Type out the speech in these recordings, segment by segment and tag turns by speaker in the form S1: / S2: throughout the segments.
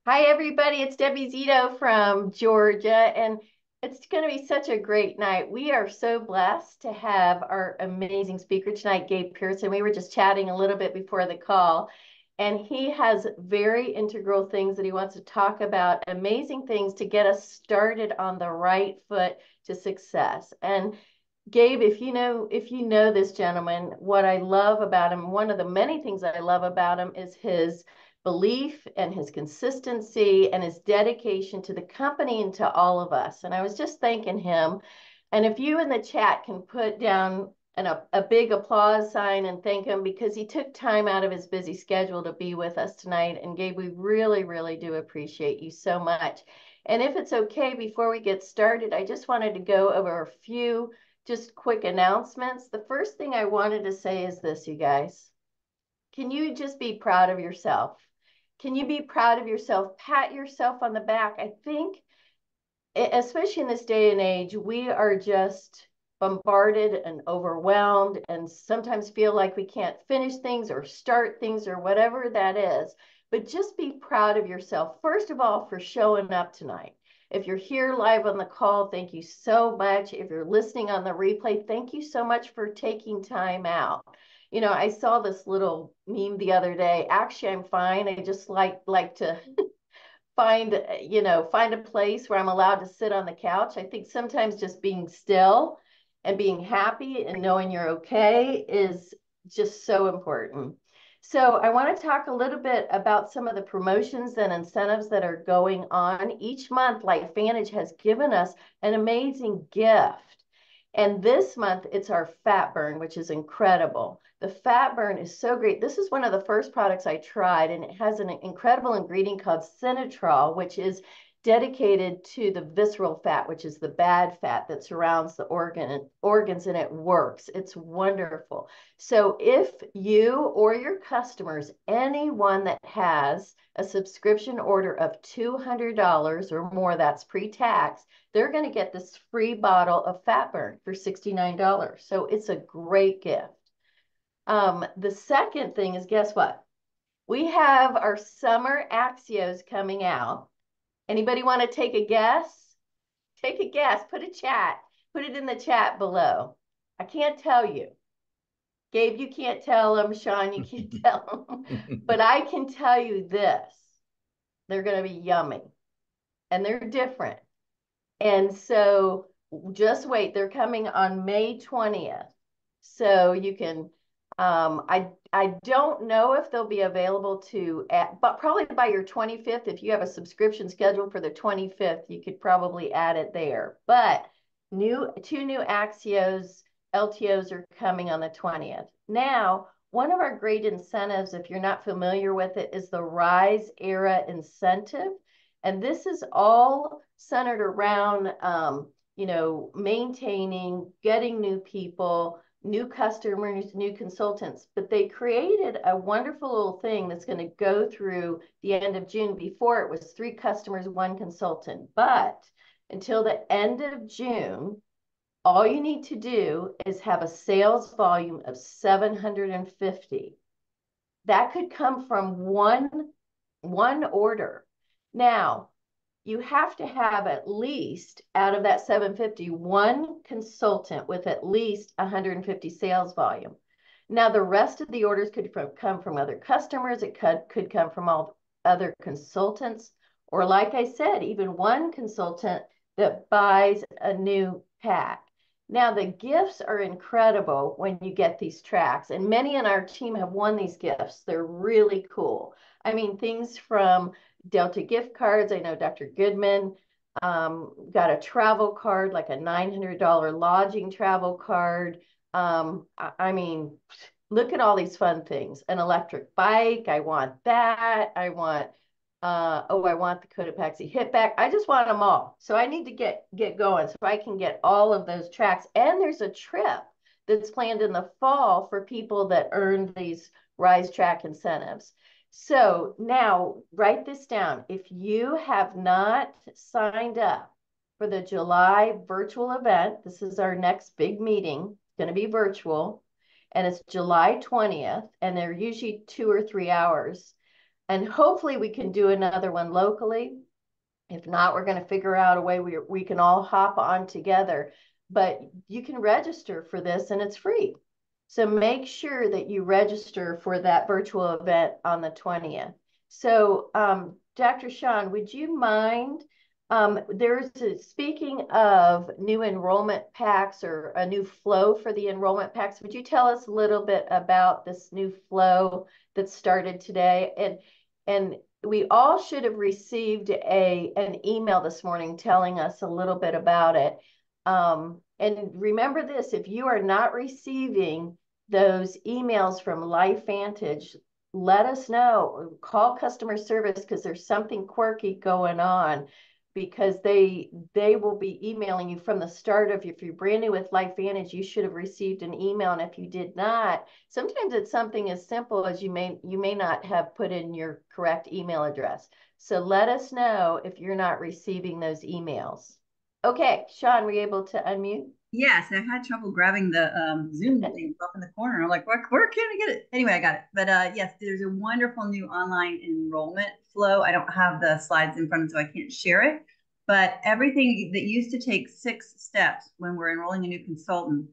S1: Hi, everybody. It's Debbie Zito from Georgia, and it's going to be such a great night. We are so blessed to have our amazing speaker tonight, Gabe Pearson. We were just chatting a little bit before the call, and he has very integral things that he wants to talk about, amazing things to get us started on the right foot to success. And Gabe, if you know this gentleman, what I love about him, one of the many things I love about him is his belief and his consistency and his dedication to the company and to all of us. And I was just thanking him. And if you in the chat can put down a big applause sign and thank him because he took time out of his busy schedule to be with us tonight. And Gabe, we really, really do appreciate you so much. And if it's okay, before we get started, I just wanted to go over a few just quick announcements. The first thing I wanted to say is this, you guys. Can you just be proud of yourself? Can you be proud of yourself? Pat yourself on the back. I think, especially in this day and age, we are just bombarded and overwhelmed and sometimes feel like we can't finish things or start things or whatever that is. But just be proud of yourself, first of all, for showing up tonight. If you're here live on the call, thank you so much. If you're listening on the replay, thank you so much for taking time out. I saw this little meme the other day. Actually, I'm fine. I just like to find a place where I'm allowed to sit on the couch. I think sometimes just being still and being happy and knowing you're okay is just so important. So I want to talk a little bit about some of the promotions and incentives that are going on. Each month, LifeVantage has given us an amazing gift. And this month, it's our fat burn, which is incredible. The fat burn is so great. This is one of the first products I tried, and it has an incredible ingredient called Sinatrol, which is dedicated to the visceral fat, which is the bad fat that surrounds the organs, and it works. It's wonderful. So if you or your customers, anyone that has a subscription order of $200 or more, that's pre-tax, they're going to get this free bottle of Fat Burn for $69. So it's a great gift. The second thing is, guess what? We have our summer Axios coming out. Anybody want to take a guess? Take a guess. Put it in the chat below. I can't tell you. Gabe, you can't tell them. Sean, you can't tell them. But I can tell you this. They're going to be yummy and they're different. And so just wait, they're coming on May 20th. So you can, I don't know if they'll be available but probably by your 25th, if you have a subscription scheduled for the 25th, you could probably add it there. But two new Axios LTOs are coming on the 20th. Now, one of our great incentives, if you're not familiar with it, is the Rise Era Incentive. And this is all centered around, maintaining, getting new people, new customers, new consultants. But they created a wonderful little thing that's going to go through the end of June. Before it was 3 customers, 1 consultant. But until the end of June, all you need to do is have a sales volume of 750. That could come from one order. Now, you have to have at least out of that 750, 1 consultant with at least 150 sales volume. Now, the rest of the orders could come from other customers. It could come from all other consultants, or like I said, even 1 consultant that buys a new pack. Now, the gifts are incredible when you get these tracks, and many in our team have won these gifts. They're really cool. I mean, things from Delta gift cards. I know Dr. Goodman got a travel card, like a $900 lodging travel card. I mean, look at all these fun things. An electric bike. I want that. I want the Cotopaxi hip bag. I just want them all. So I need to get going so I can get all of those tracks. And there's a trip that's planned in the fall for people that earned these Rise Track incentives. So now write this down. If you have not signed up for the July virtual event, this is our next big meeting. It's going to be virtual, and it's July 20th, and they're usually 2 or 3 hours. And hopefully we can do another one locally. If not, we're going to figure out a way we can all hop on together. But you can register for this and it's free. So make sure that you register for that virtual event on the 20th. So Dr. Sean, would you mind, speaking of new enrollment packs or a new flow for the enrollment packs, would you tell us a little bit about this new flow that started today? And we all should have received an email this morning telling us a little bit about it. And remember this, if you are not receiving those emails from LifeVantage, let us know. Call customer service because there's something quirky going on, because they will be emailing you from the start of, if you're brand new with LifeVantage, you should have received an email. And if you did not, sometimes it's something as simple as you may not have put in your correct email address. So let us know if you're not receiving those emails. Okay, Sean, were you able to unmute?
S2: Yes, I had trouble grabbing the Zoom thing up in the corner. I'm like, where can I get it? Anyway, I got it. But yes, there's a wonderful new online enrollment flow. I don't have the slides in front of me, so I can't share it. But everything that used to take 6 steps when we're enrolling a new consultant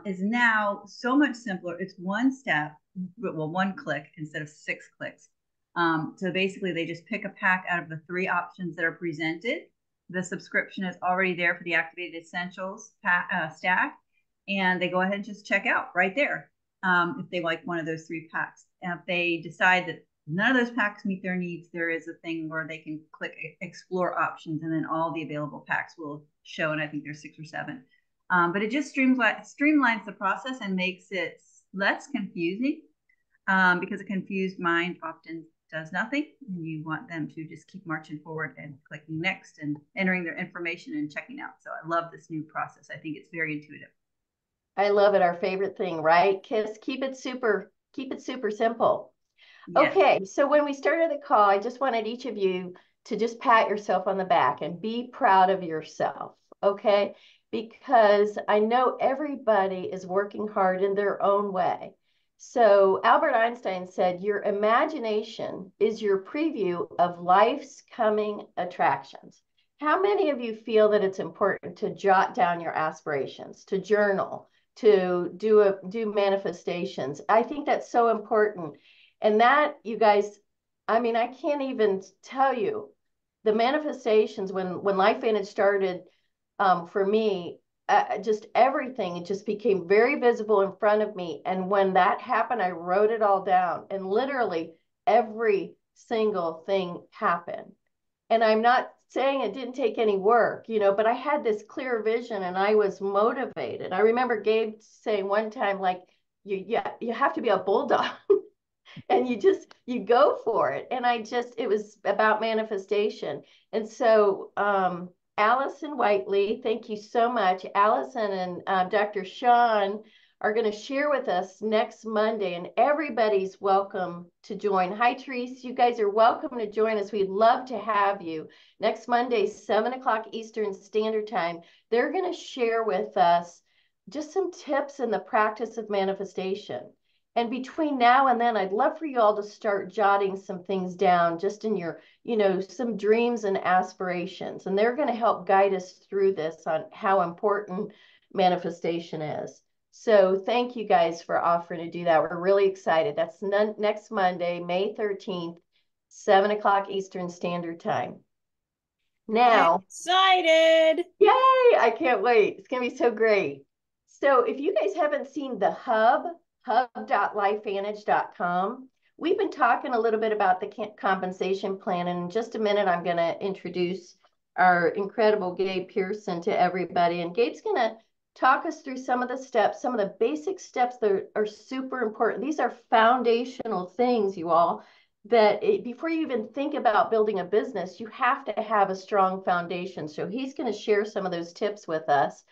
S2: is now so much simpler. It's one step, well, one click instead of 6 clicks. So basically, they just pick a pack out of the 3 options that are presented. The subscription is already there for the Activated Essentials stack, and they go ahead and just check out right there if they like one of those 3 packs. And if they decide that none of those packs meet their needs, there is a thing where they can click explore options, and then all the available packs will show, and I think there's 6 or 7. But it just streamlines the process and makes it less confusing, because a confused mind often does nothing, and you want them to just keep marching forward and clicking next and entering their information and checking out. So I love this new process. I think it's very intuitive.
S1: I love it. Our favorite thing, right? Kiss, keep it super simple.
S2: Yes.
S1: Okay, so when we started the call, I just wanted each of you to just pat yourself on the back and be proud of yourself, okay? Because I know everybody is working hard in their own way. So Albert Einstein said, your imagination is your preview of life's coming attractions. How many of you feel that it's important to jot down your aspirations, to journal, to do manifestations? I think that's so important. And that, you guys, I mean, I can't even tell you the manifestations when LifeVantage started, for me, just everything, it just became very visible in front of me. And when that happened, I wrote it all down, and literally every single thing happened. And I'm not saying it didn't take any work, but I had this clear vision and I was motivated. I remember Gabe saying one time, like, you have to be a bulldog. And you go for it. And it was about manifestation. And so Allison Whiteley, thank you so much. Allison and Dr. Sean are going to share with us next Monday, and everybody's welcome to join. Hi, Therese. You guys are welcome to join us. We'd love to have you. Next Monday, 7 o'clock Eastern Standard Time. They're going to share with us just some tips in the practice of manifestation. And between now and then, I'd love for you all to start jotting some things down just in your, some dreams and aspirations. And they're going to help guide us through this on how important manifestation is. So thank you guys for offering to do that. We're really excited. That's next Monday, May 13th, 7 o'clock Eastern Standard Time. Now,
S3: I'm excited.
S1: Yay! I can't wait. It's going to be so great. So if you guys haven't seen the hub.lifevantage.com, we've been talking a little bit about the compensation plan. And in just a minute, I'm going to introduce our incredible Gabe Pearson to everybody. And Gabe's going to talk us through some of the steps, some of the basic steps that are super important. These are foundational things, you all, that before you even think about building a business, you have to have a strong foundation. So he's going to share some of those tips with us.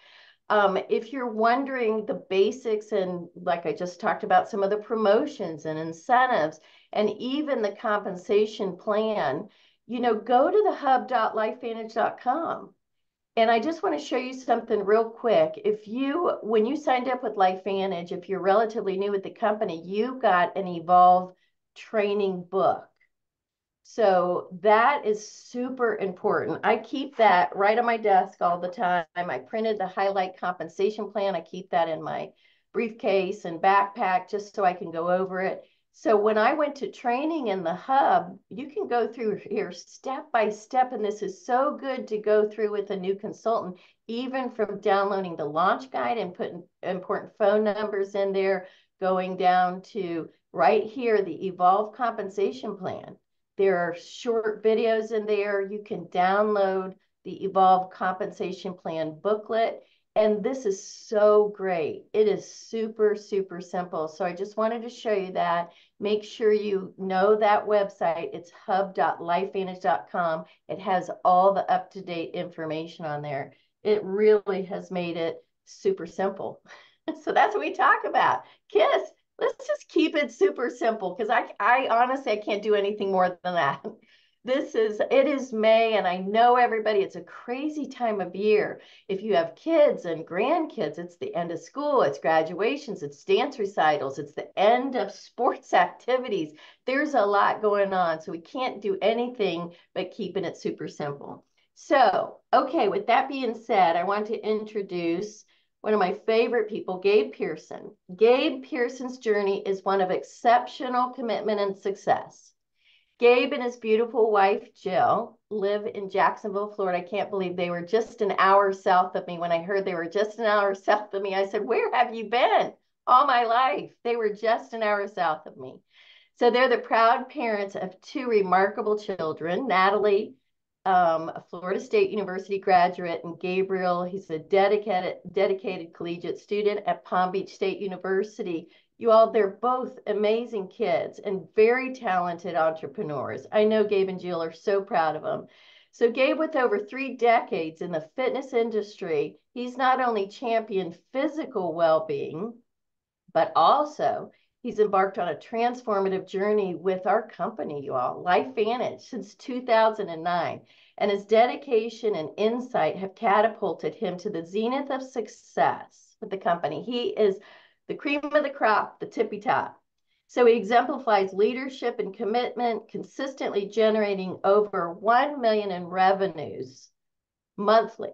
S1: If you're wondering the basics, and like I just talked about, some of the promotions and incentives and even the compensation plan, go to the hub.lifevantage.com. And I just want to show you something real quick. When you signed up with LifeVantage, if you're relatively new with the company, you got an Evolve training book. So that is super important. I keep that right on my desk all the time. I printed the highlight compensation plan. I keep that in my briefcase and backpack just so I can go over it. So when I went to training in the hub, you can go through here step by step, and this is so good to go through with a new consultant, even from downloading the launch guide and putting important phone numbers in there, going down to right here, the Evolve compensation plan. There are short videos in there. You can download the Evolve compensation plan booklet. And this is so great. It is super, super simple. So I just wanted to show you that. Make sure you know that website. It's hub.lifevantage.com. It has all the up-to-date information on there. It really has made it super simple. So that's what we talk about. KISS, let's just keep it super simple, because I honestly, I can't do anything more than that. It is May, and I know everybody, it's a crazy time of year. If you have kids and grandkids, it's the end of school, it's graduations, it's dance recitals, it's the end of sports activities. There's a lot going on, so we can't do anything but keeping it super simple. So, okay, with that being said, I want to introduce one of my favorite people, Gabe Pearson. Gabe Pearson's journey is one of exceptional commitment and success. Gabe and his beautiful wife, Jill, live in Jacksonville, Florida. I can't believe they were just an hour south of me. When I heard they were just an hour south of me, I said, where have you been all my life? They were just an hour south of me. So they're the proud parents of two remarkable children, Natalie, a Florida State University graduate, and Gabriel, he's a dedicated collegiate student at Palm Beach State University. You all, they're both amazing kids and very talented entrepreneurs. I know Gabe and Jill are so proud of them. So Gabe, with over 3 decades in the fitness industry, he's not only championed physical well-being, but also he's embarked on a transformative journey with our company, you all, LifeVantage, since 2009. And his dedication and insight have catapulted him to the zenith of success with the company. He is the cream of the crop, the tippy top. So he exemplifies leadership and commitment, consistently generating over 1 million in revenues monthly.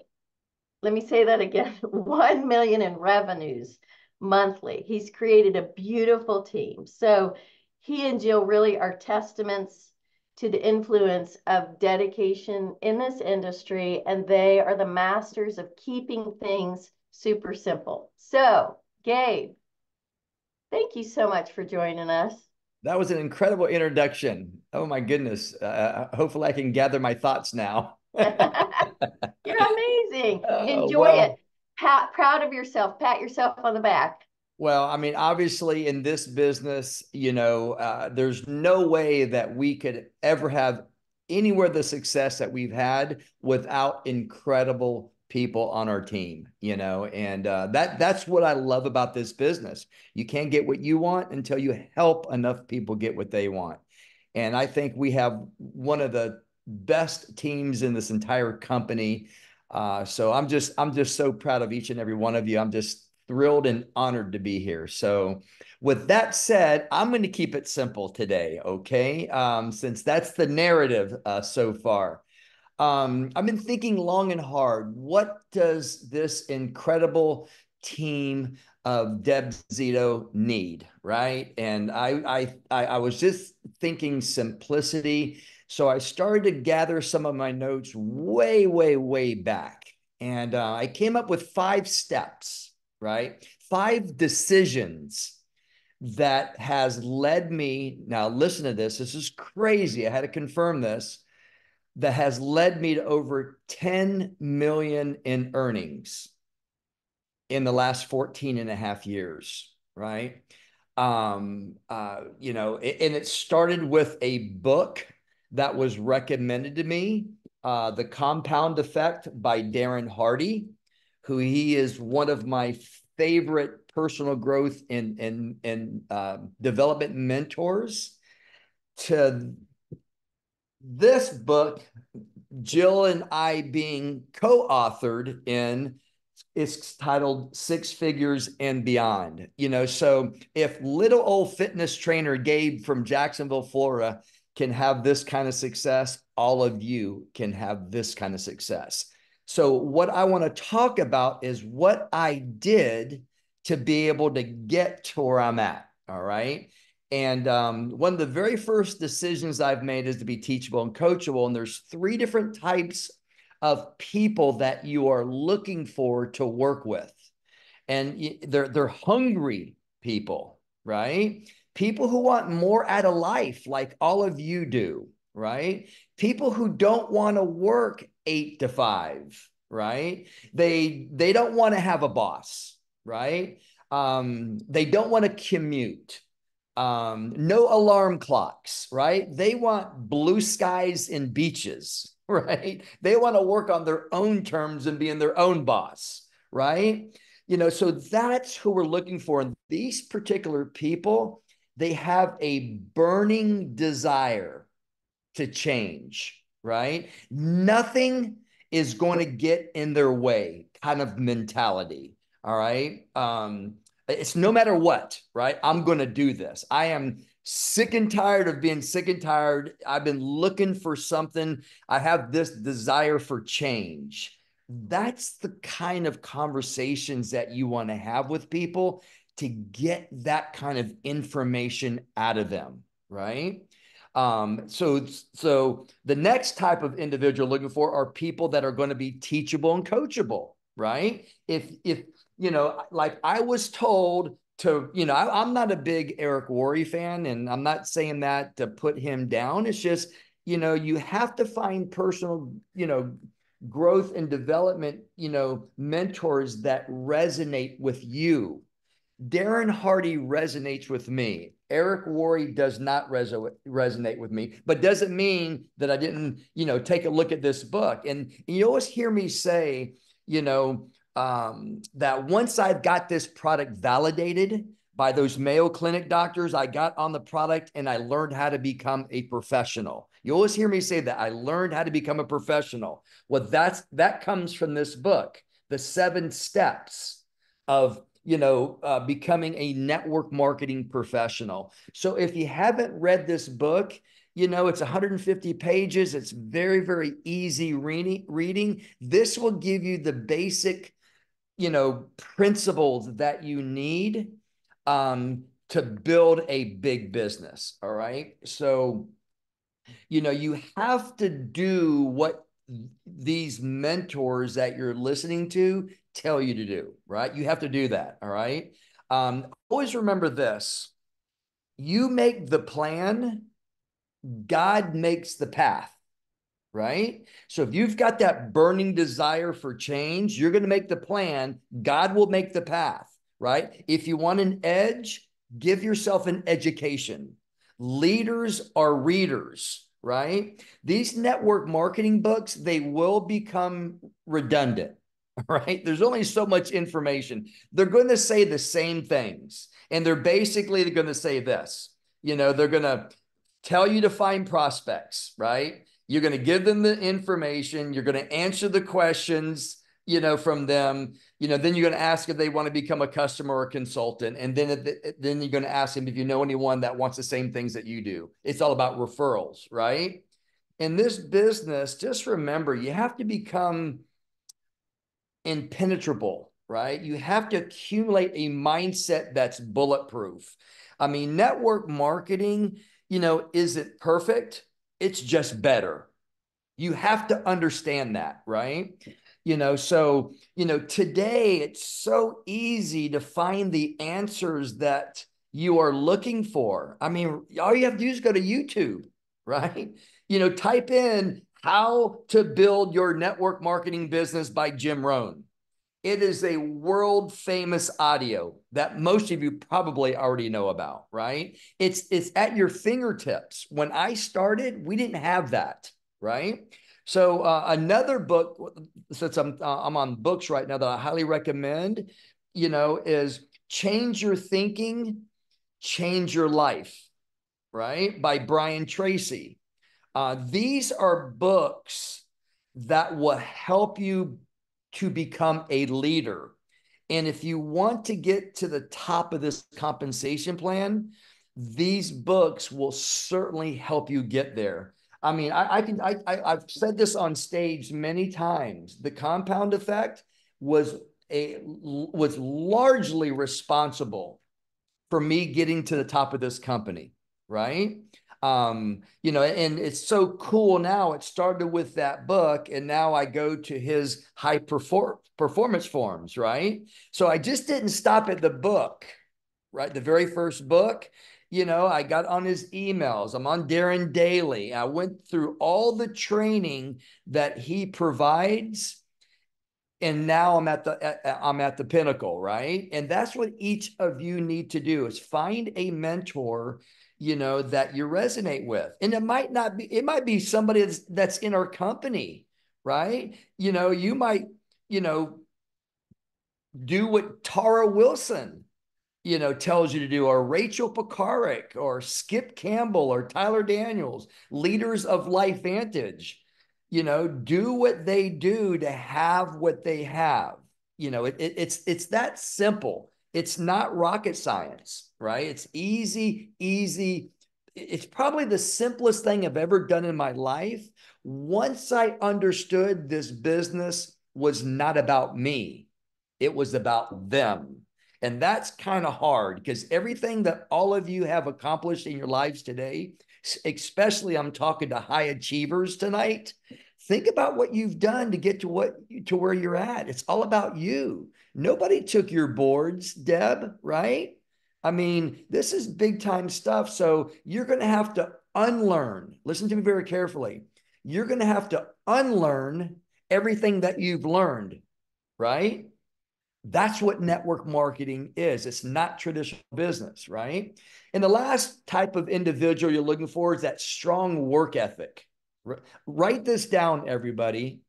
S1: Let me say that again, 1 million in revenues monthly. He's created a beautiful team. So he and Jill really are testaments to the influence of dedication in this industry, and they are the masters of keeping things super simple. So, Gabe, thank you so much for joining us.
S3: That was an incredible introduction. Oh my goodness. Hopefully I can gather my thoughts now.
S1: You're amazing. Enjoy it.
S3: Well,
S1: Proud of yourself. Pat yourself on the back.
S3: well, I mean, obviously in this business, there's no way that we could ever have anywhere the success that we've had without incredible people on our team, and that's what I love about this business. You can't get what you want until you help enough people get what they want. And I think we have one of the best teams in this entire company. So I'm just so proud of each and every one of you. I'm just thrilled and honored to be here. So with that said, I'm going to keep it simple today, okay? Since that's the narrative so far. I've been thinking long and hard, what does this incredible team of Deb Zito need, right? And I was just thinking simplicity. So I started to gather some of my notes way, way, way back. And I came up with 5 steps, right? 5 decisions that has led me. Now, listen to this. This is crazy. I had to confirm this. That has led me to over 10 million in earnings in the last 14 and a half years, right? And it started with a book that was recommended to me, The Compound Effect by Darren Hardy, who he is one of my favorite personal growth and development mentors, to this book, Jill and I being co-authored in, it's titled 6 Figures and Beyond. So if little old fitness trainer Gabe from Jacksonville, Florida can have this kind of success, all of you can have this kind of success. So what I want to talk about is what I did to be able to get to where I'm at. All right. And one of the very first decisions I've made is to be teachable and coachable. And there's 3 different types of people that you are looking for to work with. And they're hungry people, right? People who want more out of life, like all of you do, right? People who don't want to work 8 to 5, right? They don't want to have a boss, right? They don't want to commute. No alarm clocks, right? They want blue skies and beaches, right? They want to work on their own terms and being their own boss, right? So that's who we're looking for. And these particular people, they have a burning desire to change, right? Nothing is going to get in their way kind of mentality. All right. It's no matter what, right? I'm going to do this. I am sick and tired of being sick and tired. I've been looking for something. I have this desire for change. That's the kind of conversations that you want to have with people to get that kind of information out of them, right? So the next type of individual looking for are people that are going to be teachable and coachable, right? If like I was told to, I'm not a big Eric Worre fan, and I'm not saying that to put him down. It's just, you have to find personal, growth and development, mentors that resonate with you. Darren Hardy resonates with me. Eric Worre does not resonate with me, but doesn't mean that I didn't, take a look at this book. And you always hear me say, that once I've got this product validated by those Mayo Clinic doctors, I got on the product and I learned how to become a professional. You always hear me say that I learned how to become a professional. Well, that comes from this book, The 7 Steps of becoming a network marketing professional. So if you haven't read this book, it's 150 pages. It's very, very easy reading. This will give you the basic, principles that you need to build a big business. All right. So, you have to do what these mentors that you're listening to tell you to do, right? You have to do that. All right. Always remember this. You make the plan, God makes the path, right? So if you've got that burning desire for change, you're going to make the plan. God will make the path, right? If you want an edge, give yourself an education. Leaders are readers, right? These network marketing books, they will become redundant, right? There's only so much information. They're going to say the same things. And they're going to say this, they're going to tell you to find prospects, right? You're going to give them the information. You're going to answer the questions, from them. Then you're going to ask if they want to become a customer or a consultant. And then you're going to ask them if you know anyone that wants the same things that you do. It's all about referrals, right? In this business, just remember, you have to become impenetrable, right? You have to accumulate a mindset that's bulletproof. I mean, network marketing, is it perfect? It's just better. You have to understand that, right? So, today it's so easy to find the answers that you are looking for. I mean, all you have to do is go to YouTube, right? Type in How to Build Your Network Marketing Business by Jim Rohn. It is a world famous audio that most of you probably already know about, right? It's at your fingertips. When I started, we didn't have that, right? So another book, since I'm on books right now that I highly recommend, is Change Your Thinking, Change Your Life, right? By Brian Tracy. These are books that will help you to become a leader. And if you want to get to the top of this compensation plan, these books will certainly help you get there. I mean, I've said this on stage many times. The compound effect was largely responsible for me getting to the top of this company, right? You know, and it's so cool now. It started with that book, and now I go to his high performance forums, right? So I just didn't stop at the book, right? The very first book, you know, I got on his emails. I'm on Darren Daily. I went through all the training that he provides, and now I'm at the pinnacle, right? And that's what each of you need to do, is find a mentor, you know, that you resonate with. And it might be somebody that's in our company, right? You know, you might, you know, do what Tara Wilson, you know, tells you to do, or Rachel Pekarik, or Skip Campbell, or Tyler Daniels, leaders of LifeVantage. You know, do what they do to have what they have. You know, it's that simple. It's not rocket science, right? It's easy. It's probably the simplest thing I've ever done in my life. Once I understood this business was not about me, it was about them. And that's kind of hard, because everything that all of you have accomplished in your lives today, especially I'm talking to high achievers tonight, think about what you've done to get to where you're at. It's all about you. Nobody took your boards, Deb, right? I mean, this is big time stuff. So you're going to have to unlearn. Listen to me very carefully. You're going to have to unlearn everything that you've learned, right? That's what network marketing is. It's not traditional business, right? And the last type of individual you're looking for is that strong work ethic. Write this down, everybody.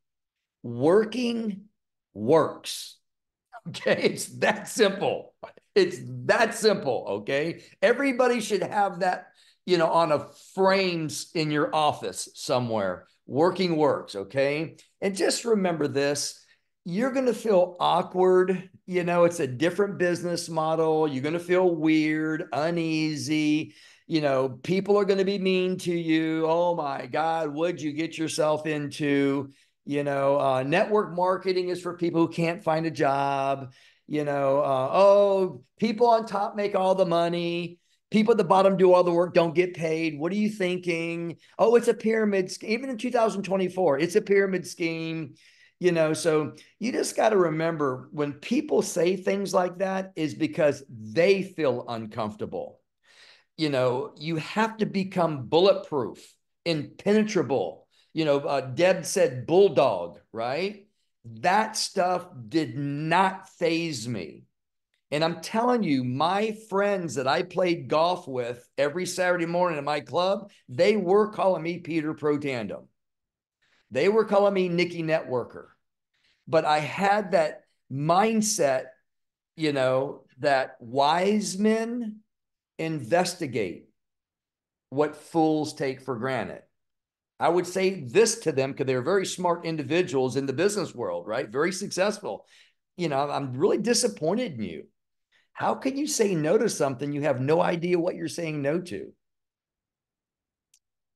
S3: Working works. Okay, it's that simple. It's that simple. Okay, everybody should have that, you know, on a frames in your office somewhere. Working works. Okay, and just remember this. You're going to feel awkward. You know, it's a different business model. You're going to feel weird, uneasy. You know, people are going to be mean to you. Oh my God, what'd you get yourself into? You know, network marketing is for people who can't find a job. You know, oh, people on top make all the money. People at the bottom do all the work, don't get paid. What are you thinking? Oh, it's a pyramid scheme. Even in 2024, it's a pyramid scheme. You know, so you just got to remember, when people say things like that, is because they feel uncomfortable. You know, you have to become bulletproof, impenetrable. You know, Deb said bulldog, right? That stuff did not faze me. And I'm telling you, my friends that I played golf with every Saturday morning at my club, they were calling me Peter Pro Tandem. They were calling me Nikki Networker. But I had that mindset, you know, that wise men investigate what fools take for granted. I would say this to them, because they're very smart individuals in the business world, right? Very successful. You know, I'm really disappointed in you. How can you say no to something you have no idea what you're saying no to?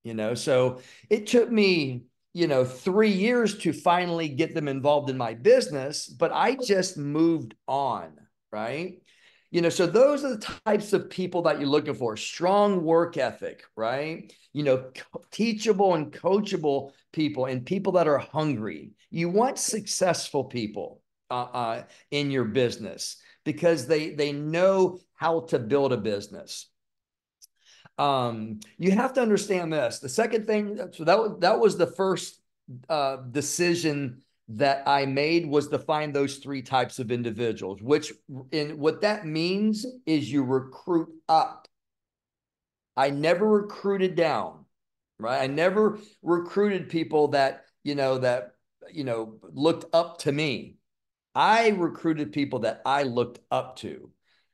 S3: You know, so it took me, you know, 3 years to finally get them involved in my business, but I just moved on, right? You know, so those are the types of people that you're looking for. Strong work ethic, right? You know, teachable and coachable people, and people that are hungry. You want successful people in your business, because they know how to build a business. You have to understand this. The second thing, so that was the first decision that I made, was to find those 3 types of individuals, which in what that means is you recruit up. I never recruited down, right? I never recruited people that looked up to me. I recruited people that I looked up to.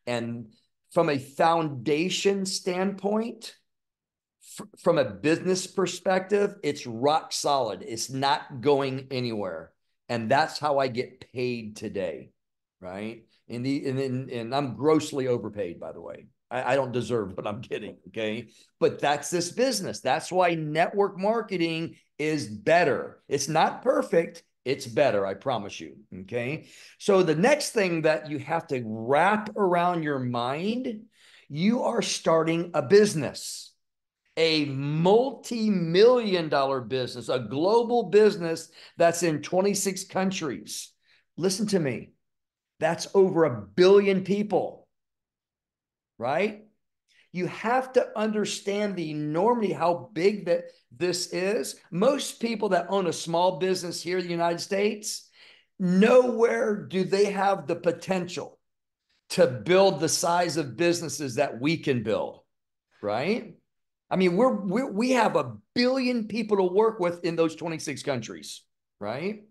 S3: And from a foundation standpoint, from a business perspective, it's rock solid. It's not going anywhere. And that's how I get paid today, right? And I'm grossly overpaid, by the way. I don't deserve what I'm getting. Okay. But that's this business. That's why network marketing is better. It's not perfect. It's better. I promise you. Okay. So the next thing that you have to wrap around your mind, you are starting a business, a multi-million-dollar business, a global business that's in 26 countries. Listen to me. That's over 1 billion people, right? You have to understand the enormity, how big that this is. Most people that own a small business here in the United States, nowhere do they have the potential to build the size of businesses that we can build, right? I mean, we have 1 billion people to work with in those 26 countries, right?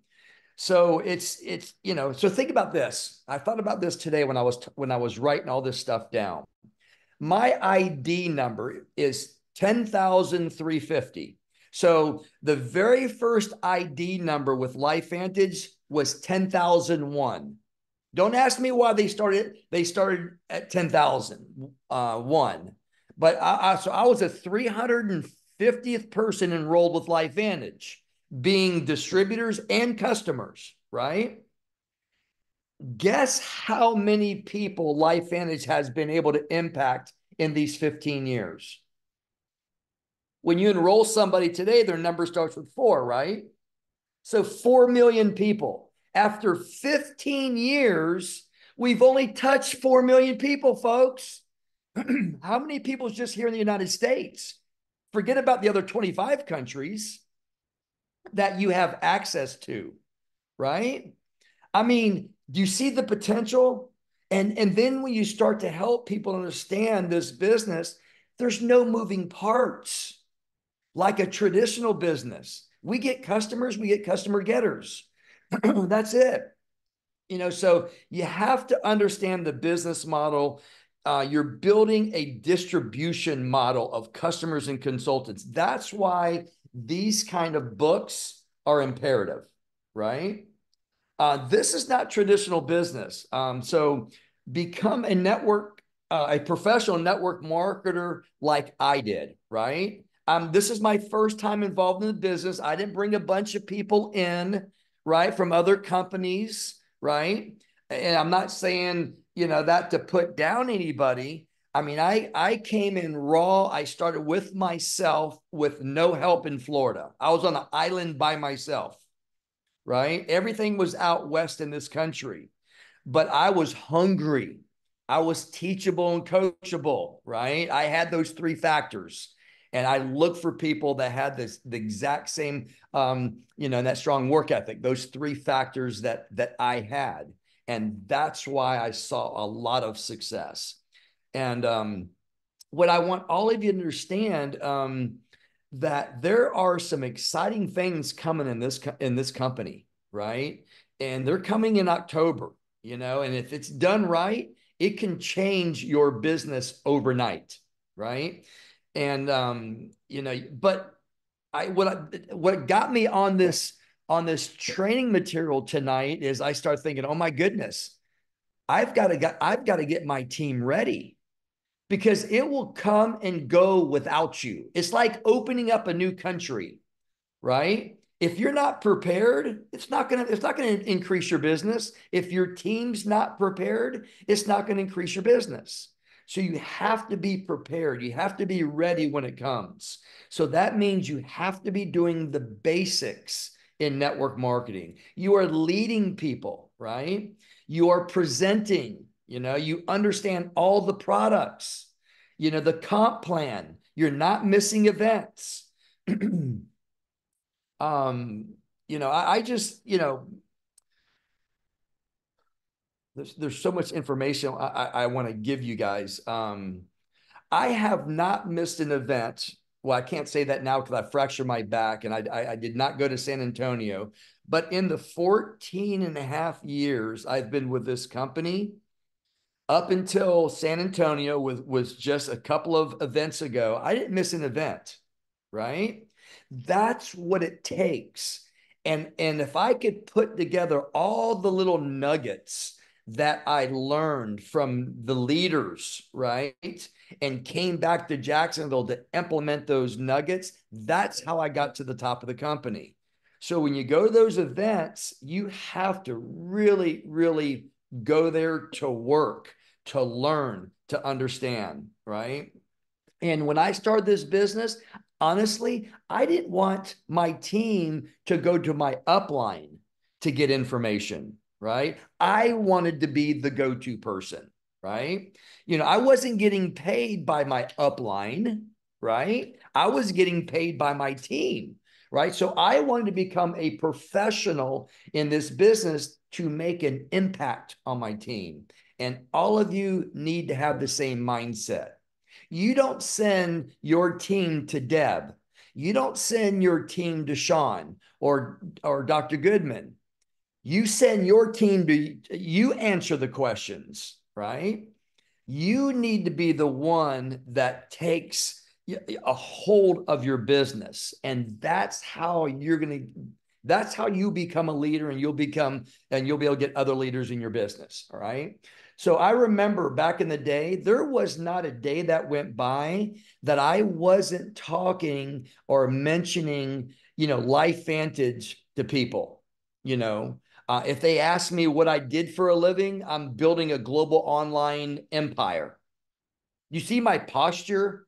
S3: So it's so think about this. I thought about this today when I was writing all this stuff down. My ID number is 10,350. So the very first ID number with LifeVantage was 10,001. Don't ask me why they started at 10,001. But so I was a 350th person enrolled with LifeVantage, being distributors and customers, right? Guess how many people LifeVantage has been able to impact in these 15 years? When you enroll somebody today, their number starts with 4, right? So 4 million people. After 15 years, we've only touched 4 million people, folks. How many people is just here in the United States? Forget about the other 25 countries that you have access to, right? I mean, do you see the potential? And then when you start to help people understand this business, there's no moving parts like a traditional business. We get customers, we get customer getters. That's it. So you have to understand the business model. You're building a distribution model of customers and consultants. That's why these kind of books are imperative, right? This is not traditional business. So become a professional network marketer like I did, right? This is my first time involved in the business. I didn't bring a bunch of people in, right, from other companies, right? And I'm not saying, that to put down anybody. I mean, I came in raw. I started with myself with no help in Florida. I was on an island by myself, right? Everything was out west in this country, but I was hungry. I was teachable and coachable, right? I had those 3 factors. And I looked for people that had the exact same, and that strong work ethic, those 3 factors that I had. And that's why I saw a lot of success. And what I want all of you to understand, that there are some exciting things coming in this company, right? And they're coming in October, and if it's done right, it can change your business overnight, right? And but what got me on this training material tonight is I start thinking, oh my goodness, I've got to get my team ready, because it will come and go without you. It's like opening up a new country, right? If you're not prepared, it's not going to increase your business. If your team's not prepared, it's not going to increase your business. So you have to be prepared. You have to be ready when it comes. So that means you have to be doing the basics in network marketing. You are leading people, right? You are presenting, you understand all the products, the comp plan. You're not missing events. I just, there's so much information I want to give you guys. I have not missed an event. Well, I can't say that now because I fractured my back and I did not go to San Antonio. But in the 14 and a half years I've been with this company, up until San Antonio was just a couple of events ago, I didn't miss an event, right? That's what it takes. And if I could put together all the little nuggets that I learned from the leaders, right? And came back to Jacksonville to implement those nuggets. That's how I got to the top of the company. So when you go to those events, you have to really, really go there to work, to learn, to understand, right? And when I started this business, honestly, I didn't want my team to go to my upline to get information, right? I wanted to be the go-to person, right? I wasn't getting paid by my upline, right? I was getting paid by my team, right? So I wanted to become a professional in this business to make an impact on my team. And all of you need to have the same mindset. You don't send your team to Deb. You don't send your team to Sean or Dr. Goodman. You send your team to, you answer the questions, right? You need to be the one that takes a hold of your business. And that's how that's how you become a leader, and you'll be able to get other leaders in your business. All right. So I remember back in the day, there was not a day that went by that I wasn't talking or mentioning, LifeVantage to people. If they ask me what I did for a living, I'm building a global online empire. You see my posture?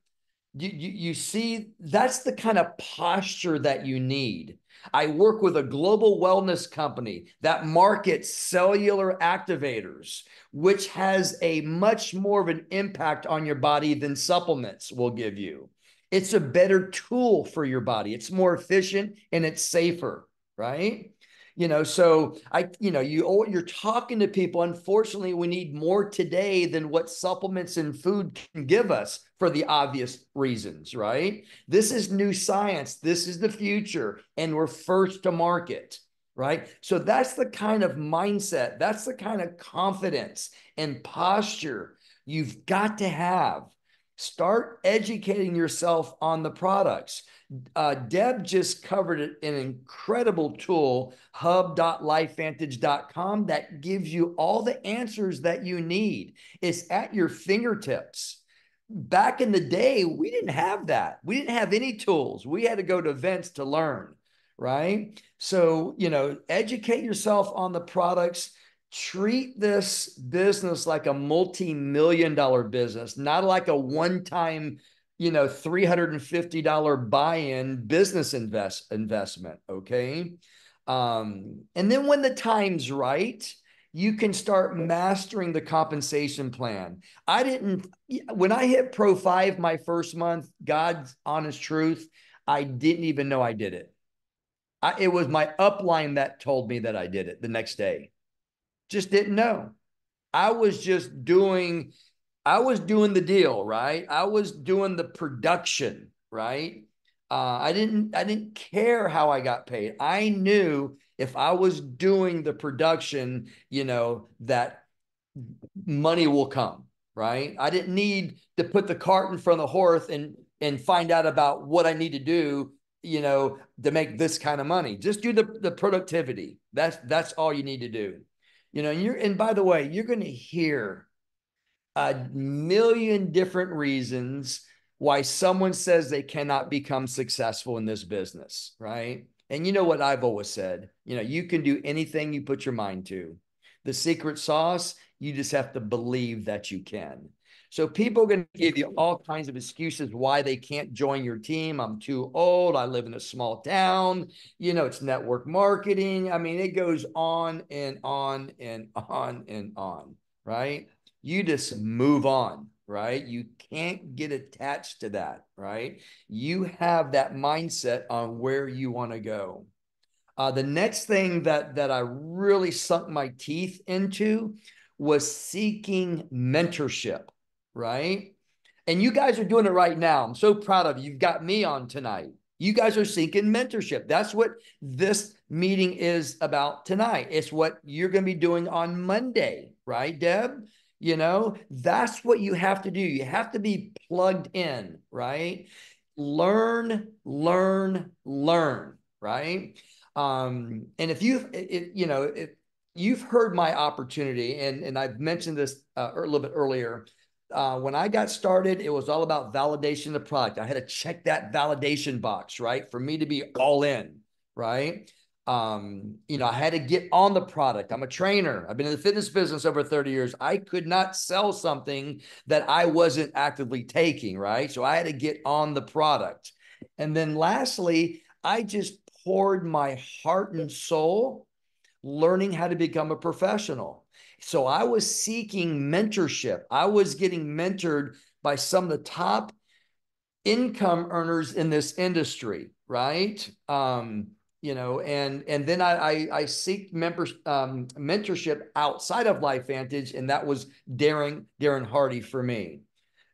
S3: You see, that's the kind of posture that you need. I work with a global wellness company that markets cellular activators, which has a much more of an impact on your body than supplements will give you. It's a better tool for your body. It's more efficient and it's safer, right? So you're talking to people. Unfortunately, we need more today than what supplements and food can give us for the obvious reasons, right? This is new science. This is the future, and we're first to market, right? So that's the kind of mindset, that's the kind of confidence and posture you've got to have. Start educating yourself on the products. Deb just covered an incredible tool, hub.lifevantage.com, that gives you all the answers that you need. It's at your fingertips. Back in the day, we didn't have that. We didn't have any tools. We had to go to events to learn, right? So, educate yourself on the products. Treat this business like a multi-million-dollar business, not like a one-time $350 buy-in business investment. Okay. And then when the time's right, you can start mastering the compensation plan. When I hit Pro 5 my first month, God's honest truth, I didn't even know I did it. It was my upline that told me that I did it the next day. Just didn't know. I was doing the deal, right? I was doing the production, right? I didn't care how I got paid. I knew if I was doing the production, that money will come, right? I didn't need to put the cart in front of the horse and find out about what I need to do, to make this kind of money. Just do the productivity. That's all you need to do. And by the way, you're going to hear a million different reasons why someone says they cannot become successful in this business, right? And you know what I've always said, you can do anything you put your mind to. The secret sauce, you just have to believe that you can. So people are going to give you all kinds of excuses why they can't join your team. I'm too old. I live in a small town. It's network marketing. I mean, it goes on and on and on and on, right? You just move on, right? You can't get attached to that, right? You have that mindset on where you want to go. The next thing that I really sunk my teeth into was seeking mentorship, right? And you guys are doing it right now. I'm so proud of you. You've got me on tonight. You guys are seeking mentorship. That's what this meeting is about tonight. It's what you're going to be doing on Monday, right, Deb? That's what you have to do. You have to be plugged in, right? Learn, learn, learn, right? And if you've heard my opportunity, and I've mentioned this a little bit earlier. When I got started, it was all about validation of the product. I had to check that validation box, right? For me to be all in, right? I had to get on the product. I'm a trainer. I've been in the fitness business over 30 years. I could not sell something that I wasn't actively taking, right? So I had to get on the product. And then lastly, I just poured my heart and soul learning how to become a professional. So I was seeking mentorship. I was getting mentored by some of the top income earners in this industry, right? And then I seek mentorship outside of LifeVantage, and that was Darren Hardy for me.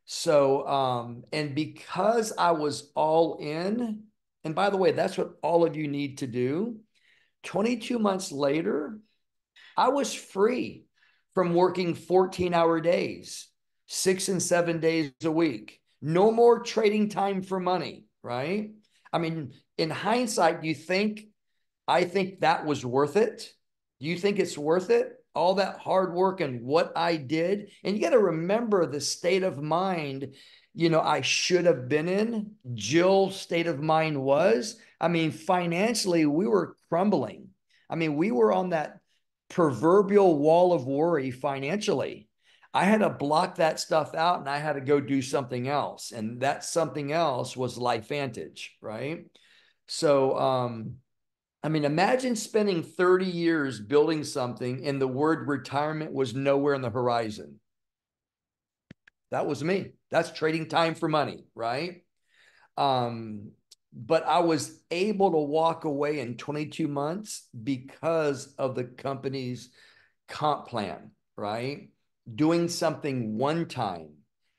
S3: So and because I was all in, and by the way, that's what all of you need to do. 22 months later, I was free from working 14-hour days, 6 and 7 days a week. No more trading time for money, right? I mean, in hindsight, I think that was worth it? Do you think it's worth it? All that hard work and what I did. And you got to remember the state of mind, I should have been in. Jill's state of mind was, I mean, financially, we were crumbling. I mean, we were on that proverbial wall of worry financially. I had to block that stuff out and I had to go do something else. And that something else was LifeVantage, right? So, I mean, imagine spending 30 years building something and the word retirement was nowhere on the horizon. That was me. That's trading time for money, right? But I was able to walk away in 22 months because of the company's comp plan, right? Doing something one time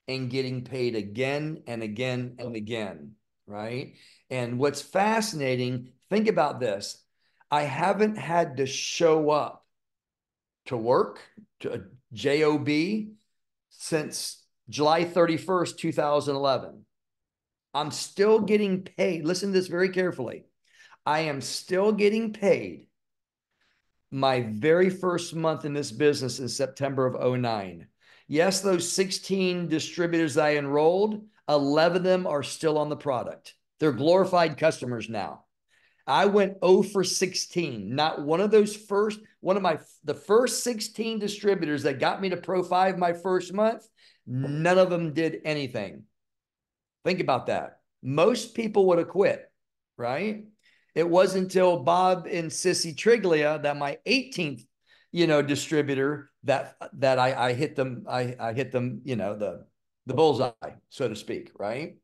S3: and getting paid again and again and again, right? And what's fascinating, think about this. I haven't had to show up to work, to a job, since July 31st, 2011. I'm still getting paid. Listen to this very carefully. I am still getting paid my very first month in this business in September of 2009. Yes, those 16 distributors I enrolled, 11 of them are still on the product. They're glorified customers now. I went 0 for 16. Not one of the first 16 distributors that got me to Pro 5 my first month, none of them did anything. Think about that. Most people would have quit, right? It wasn't until Bob and Sissy Triglia that my 18th, distributor that I hit them, I hit them, the bullseye, so to speak, right?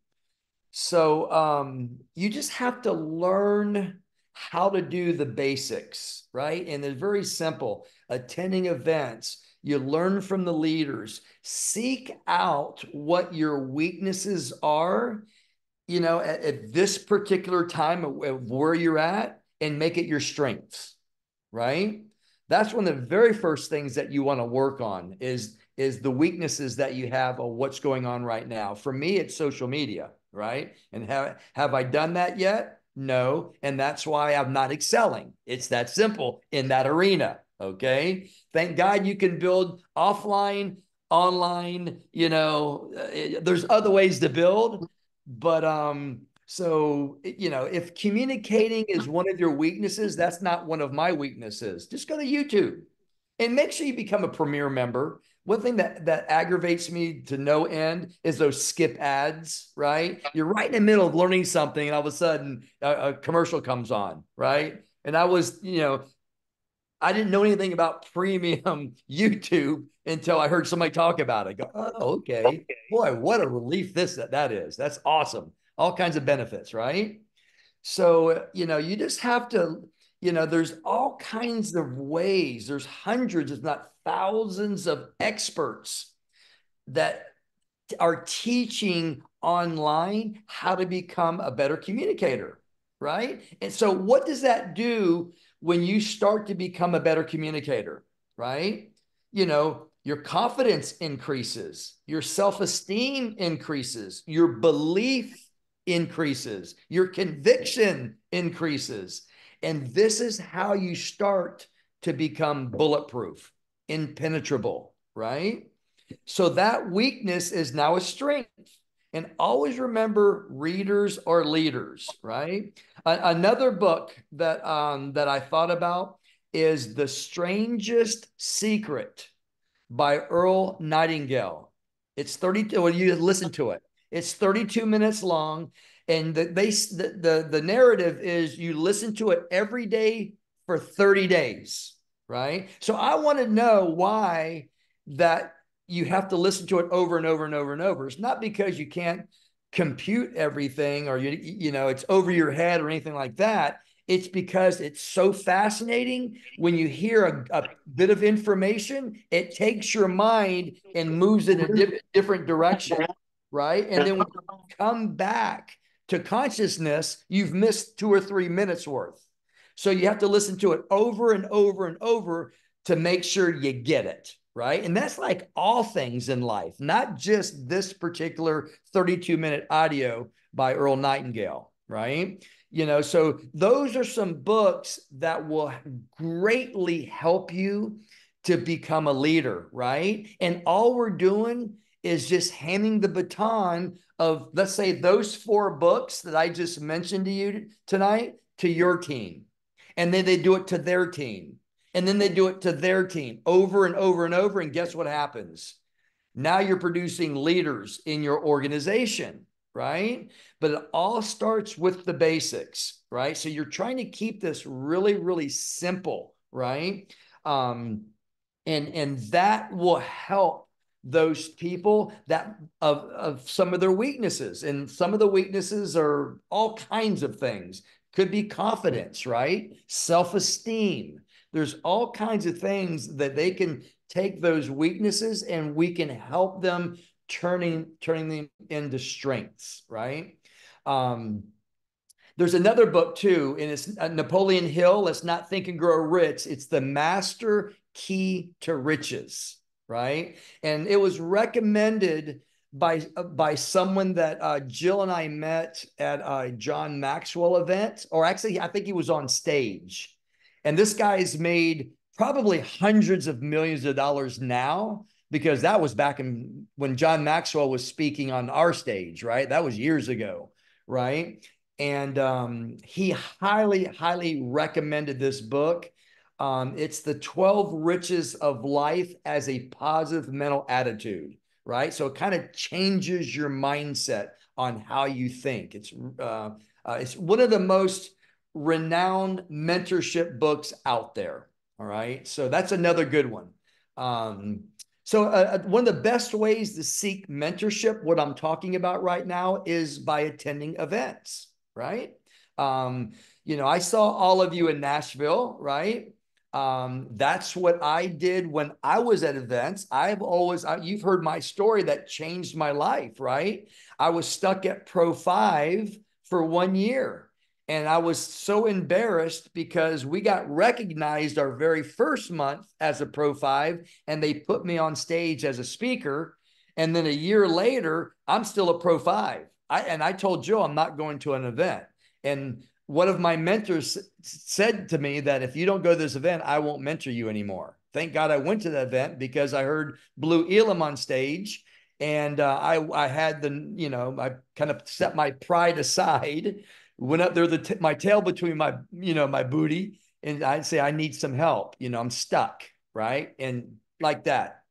S3: So you just have to learn how to do the basics, right? And it's very simple. Attending events, you learn from the leaders, seek out what your weaknesses are, at this particular time of where you're at, and make it your strengths, right? That's one of the very first things that you want to work on is the weaknesses that you have of what's going on right now. For me, it's social media, right? And have I done that yet? No. And that's why I'm not excelling. It's that simple in that arena. Okay. Thank God you can build offline, online, there's other ways to build. But so if communicating is one of your weaknesses, that's not one of my weaknesses. Just go to YouTube and make sure you become a Premier member. One thing that aggravates me to no end is those skip ads, right? You're right in the middle of learning something and all of a sudden a commercial comes on, right? And I didn't know anything about premium YouTube until I heard somebody talk about it. I go, oh, okay. Boy, what a relief that is. That's awesome. All kinds of benefits, right? So, you just have to, there's all kinds of ways. There's hundreds, if not thousands of experts that are teaching online how to become a better communicator, right? And so what does that do when you start to become a better communicator, right? Your confidence increases, your self-esteem increases, your belief increases, your conviction increases. And this is how you start to become bulletproof, impenetrable, right? So that weakness is now a strength. And always remember, readers are leaders, right? Another book that that I thought about is The Strangest Secret by Earl Nightingale. It's 32. Well, you listen to it. It's 32 minutes long, and the narrative is you listen to it every day for 30 days, right? So I want to know why that you have to listen to it over and over and over and over. It's not because you can't compute everything or you know it's over your head or anything like that. It's because it's so fascinating. When you hear a bit of information, it takes your mind and moves in a different direction, right? And then when you come back to consciousness, you've missed 2 or 3 minutes worth. So you have to listen to it over and over and over to make sure you get it, right? And that's like all things in life, not just this particular 32-minute audio by Earl Nightingale, right? You know, so those are some books that will greatly help you to become a leader, right? And all we're doing is just handing the baton of, let's say, those 4 books that I just mentioned to you tonight to your team. And then they do it to their team. And then they do it to their team over and over and over. And guess what happens? Now you're producing leaders in your organization, right? But it all starts with the basics, right? So you're trying to keep this really, really simple, right? And that will help those people that of some of their weaknesses. And some of the weaknesses are all kinds of things. Could be confidence, right? Self-esteem. There's all kinds of things that they can take those weaknesses and we can help them turning them into strengths, right? There's another book too, and it's Napoleon Hill. Let's Not Think and Grow Rich. It's The Master Key to Riches, right? And it was recommended by someone that Jill and I met at a John Maxwell event, or actually, I think he was on stage. And this guy's made probably hundreds of millions of dollars now, because that was back in when John Maxwell was speaking on our stage, right? That was years ago, right? And he highly, highly recommended this book. It's The 12 Riches of Life as a Positive Mental Attitude, right? So it kind of changes your mindset on how you think. It's one of the most renowned mentorship books out there. All right. So that's another good one. So one of the best ways to seek mentorship, what I'm talking about right now, is by attending events, right? You know, I saw all of you in Nashville, right? That's what I did when I was at events. You've heard my story that changed my life, right? I was stuck at Pro 5 for 1 year. And I was so embarrassed because we got recognized our very first month as a Pro 5, and they put me on stage as a speaker. And then a year later, I'm still a Pro 5. I told Joe I'm not going to an event. And one of my mentors said to me that if you don't go to this event, I won't mentor you anymore. Thank God I went to the event, because I heard Blue Elam on stage. And I had I kind of set my pride aside, went up there, my tail between my booty, and I'd say, I need some help. I'm stuck, right? And like that,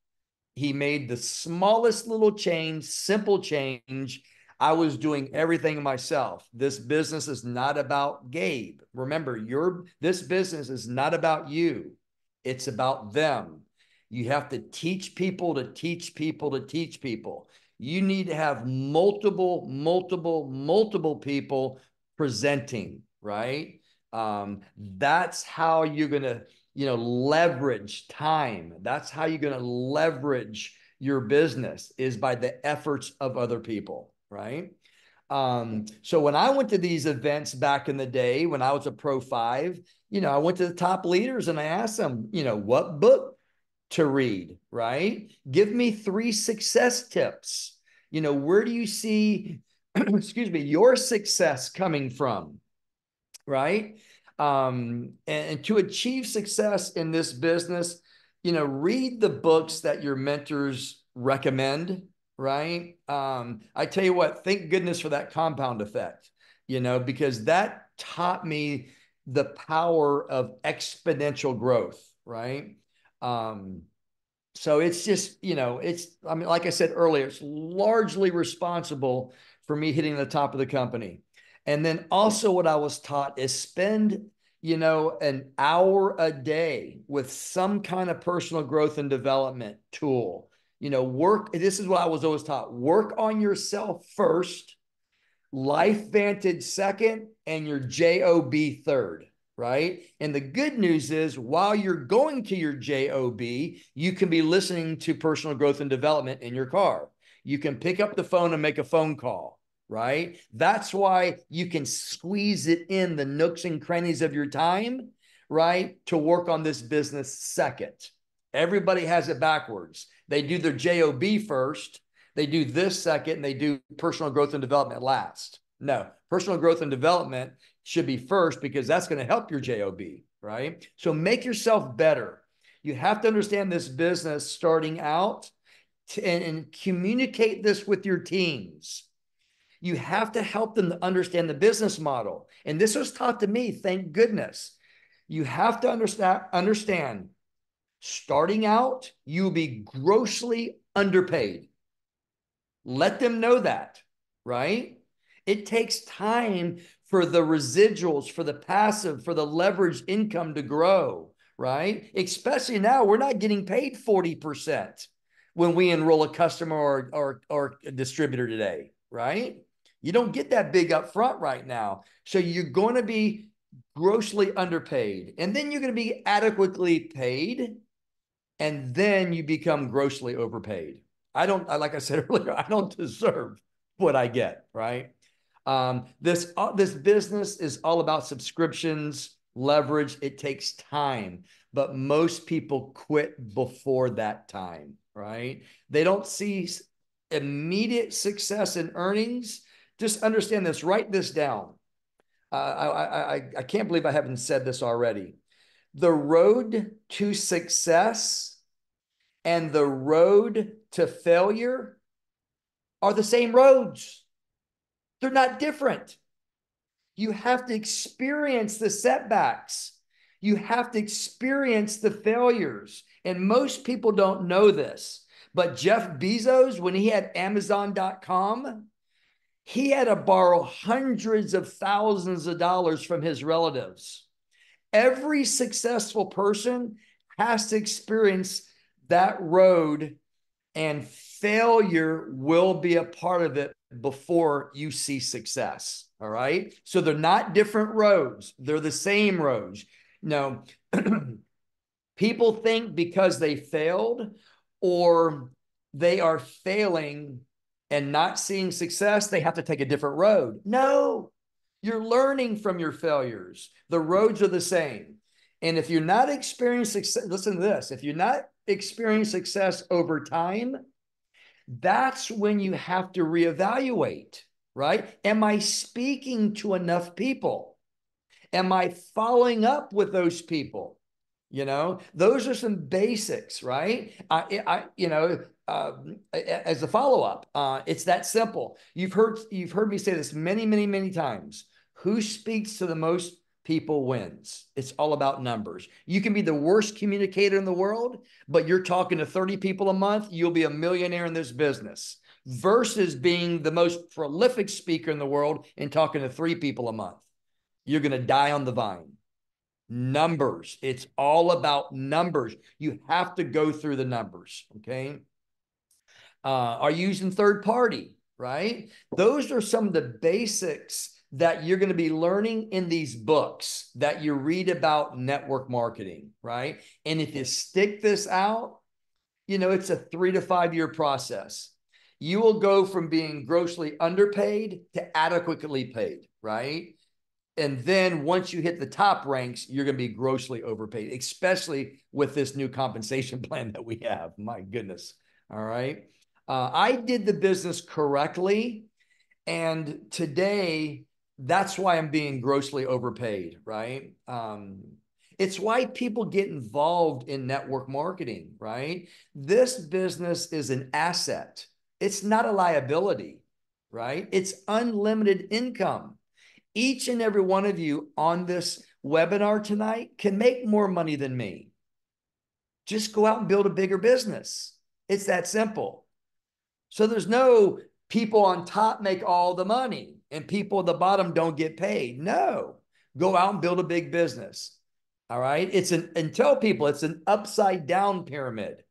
S3: he made the smallest little change, simple change. I was doing everything myself. This business is not about Gabe. Remember, this business is not about you. It's about them. You have to teach people to teach people to teach people. You need to have multiple people presenting, right? That's how you're going to, leverage time. That's how you're going to leverage your business, is by the efforts of other people, right? So when I went to these events back in the day, when I was a Pro 5, I went to the top leaders and I asked them, what book to read, right? Give me 3 success tips. Where do you see, excuse me, your success coming from, right? And to achieve success in this business, read the books that your mentors recommend, right? I tell you what, thank goodness for that compound effect, because that taught me the power of exponential growth, right? So it's just, like I said earlier, it's largely responsible for me hitting the top of the company. And then also what I was taught is spend, an hour a day with some kind of personal growth and development tool. This is what I was always taught: work on yourself first, LifeVantage second, and your JOB third, right? And the good news is, while you're going to your JOB, you can be listening to personal growth and development in your car. You can pick up the phone and make a phone call, right? That's why you can squeeze it in the nooks and crannies of your time, right, to work on this business second. Everybody has it backwards. They do their JOB first, they do this second, and they do personal growth and development last. No, personal growth and development should be first, because that's going to help your JOB, right? So make yourself better. You have to understand this business starting out and communicate this with your teams. You have to help them to understand the business model. And this was taught to me, thank goodness. You have to understand starting out, you'll be grossly underpaid. Let them know that, right? It takes time for the residuals, for the passive, for the leverage income to grow, right? Especially now, we're not getting paid 40% when we enroll a customer or a distributor today, right? You don't get that big up front right now. So you're going to be grossly underpaid, and then you're going to be adequately paid, and then you become grossly overpaid. Like I said earlier, I don't deserve what I get, right? This business is all about subscriptions, leverage. It takes time, but most people quit before that time, right? They don't see immediate success in earnings. Just understand this, write this down. I can't believe I haven't said this already. The road to success and the road to failure are the same roads. They're not different. You have to experience the setbacks. You have to experience the failures. And most people don't know this. But Jeff Bezos, when he had Amazon.com, he had to borrow hundreds of thousands of dollars from his relatives. Every successful person has to experience that road, and failure will be a part of it before you see success. All right. So they're not different roads. They're the same roads. No, people think because they failed or they are failing and not seeing success, they have to take a different road. No, you're learning from your failures. The roads are the same. And if you're not experiencing success, listen to this, if you're not experiencing success over time, that's when you have to reevaluate, right? Am I speaking to enough people? Am I following up with those people? Those are some basics, right? As a follow-up, it's that simple. You've heard me say this many, many, many times. Who speaks to the most people wins. It's all about numbers. You can be the worst communicator in the world, but you're talking to 30 people a month, you'll be a millionaire in this business, versus being the most prolific speaker in the world and talking to 3 people a month. You're going to die on the vine. Numbers. It's all about numbers. You have to go through the numbers. Okay. Are you using third party, right? Those are some of the basics that you're going to be learning in these books that you read about network marketing, right? And if you stick this out, it's a 3 to 5 year process. You will go from being grossly underpaid to adequately paid, right? And then once you hit the top ranks, you're going to be grossly overpaid, especially with this new compensation plan that we have. My goodness. All right. I did the business correctly. And today, That's why I'm being grossly overpaid, right? It's why people get involved in network marketing, right? This business is an asset. It's not a liability, right? It's unlimited income. Each and every one of you on this webinar tonight can make more money than me. Just go out and build a bigger business. It's that simple. So there's no people on top make all the money and people at the bottom don't get paid. No, go out and build a big business. All right. And tell people it's an upside down pyramid,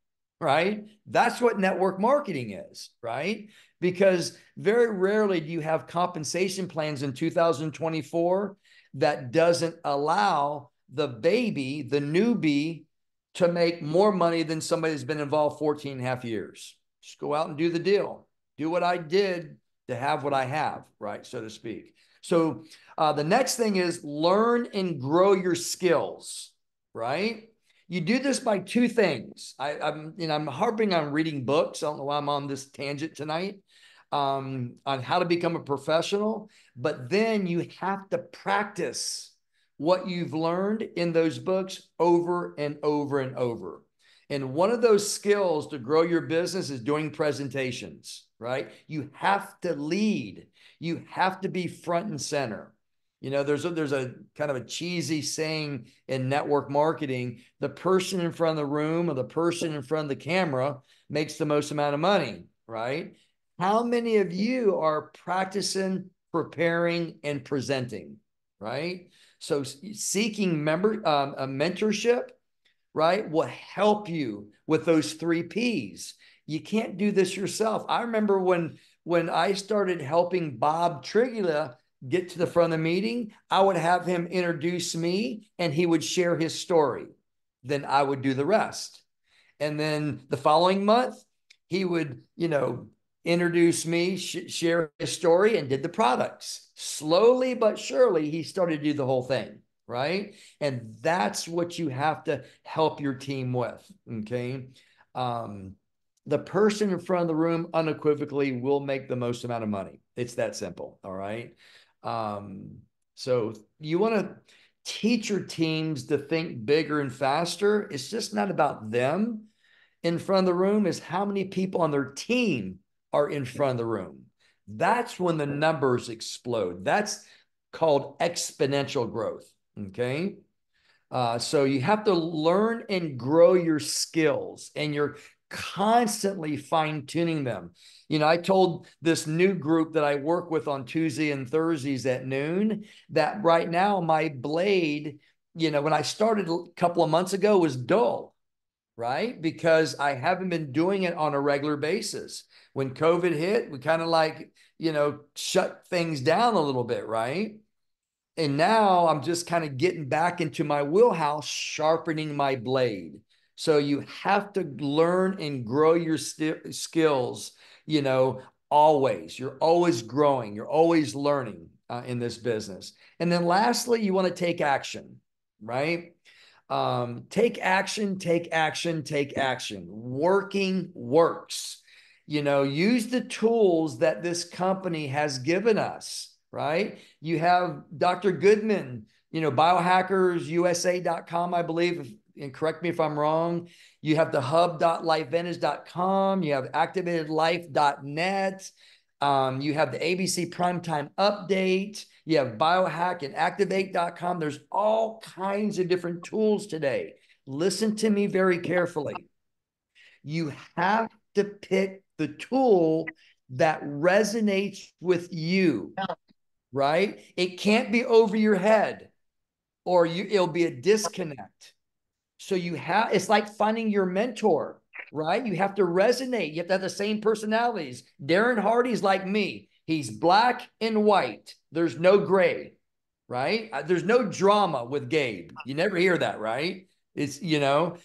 S3: right? That's what network marketing is, right? Because very rarely do you have compensation plans in 2024 that doesn't allow the newbie, to make more money than somebody that's been involved 14 and a half years. Just go out and do the deal. Do what I did to have what I have, right? So to speak. So the next thing is learn and grow your skills, right? You do this by two things. I'm harping on reading books. I don't know why I'm on this tangent tonight on how to become a professional, but then you have to practice what you've learned in those books over and over and over. And one of those skills to grow your business is doing presentations, right? You have to lead. You have to be front and center. You know, there's a kind of a cheesy saying in network marketing, the person in front of the room or the person in front of the camera makes the most amount of money, right? How many of you are practicing, preparing, and presenting, right? So seeking a mentorship, right, will help you with those 3 Ps. You can't do this yourself. I remember when I started helping Bob Trigula get to the front of the meeting, I would have him introduce me and he would share his story. Then I would do the rest. And then the following month, he would, introduce me, share his story, and did the products. Slowly but surely, he started to do the whole thing, right? And that's what you have to help your team with, okay? The person in front of the room unequivocally will make the most amount of money. It's that simple, all right? So you want to teach your teams to think bigger and faster. It's just not about them in front of the room, is how many people on their team are in front of the room. That's when the numbers explode. That's called exponential growth, okay? So you have to learn and grow your skills, and you're constantly fine-tuning them. I told this new group that I work with on Tuesday and Thursdays at noon that right now my blade, when I started a couple of months ago, was dull, right? Because I haven't been doing it on a regular basis. When COVID hit, we kind of shut things down a little bit, right? And now I'm just kind of getting back into my wheelhouse, sharpening my blade. So you have to learn and grow your skills, always. You're always growing. You're always learning in this business. And then lastly, you want to take action, right? Take action, take action, take action. Working works. Use the tools that this company has given us, right? You have Dr. Goodman, biohackersusa.com, I believe, and correct me if I'm wrong. You have the hub.lifevantage.com. You have activatedlife.net. You have the ABC Primetime Update. You have biohack and activate.com. There's all kinds of different tools today. Listen to me very carefully. You have to pick the tool that resonates with you, right? It can't be over your head or it'll be a disconnect. So it's like finding your mentor, right? You have to resonate. You have to have the same personalities. Darren Hardy's like me. He's black and white. There's no gray, right? There's no drama with Gabe. You never hear that, right? It's,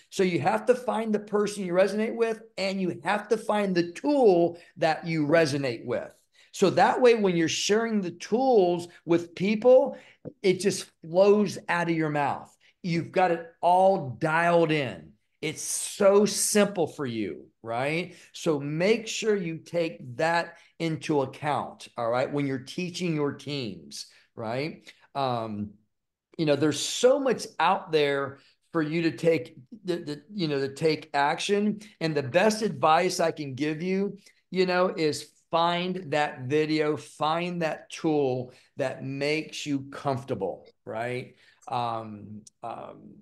S3: so you have to find the person you resonate with, and you have to find the tool that you resonate with. So that way, when you're sharing the tools with people, it just flows out of your mouth. You've got it all dialed in. It's so simple for you, right? So make sure you take that into account, all right, when you're teaching your teams. right? There's so much out there for you to take, to take action. And the best advice I can give you, is find that video, find that tool that makes you comfortable, right?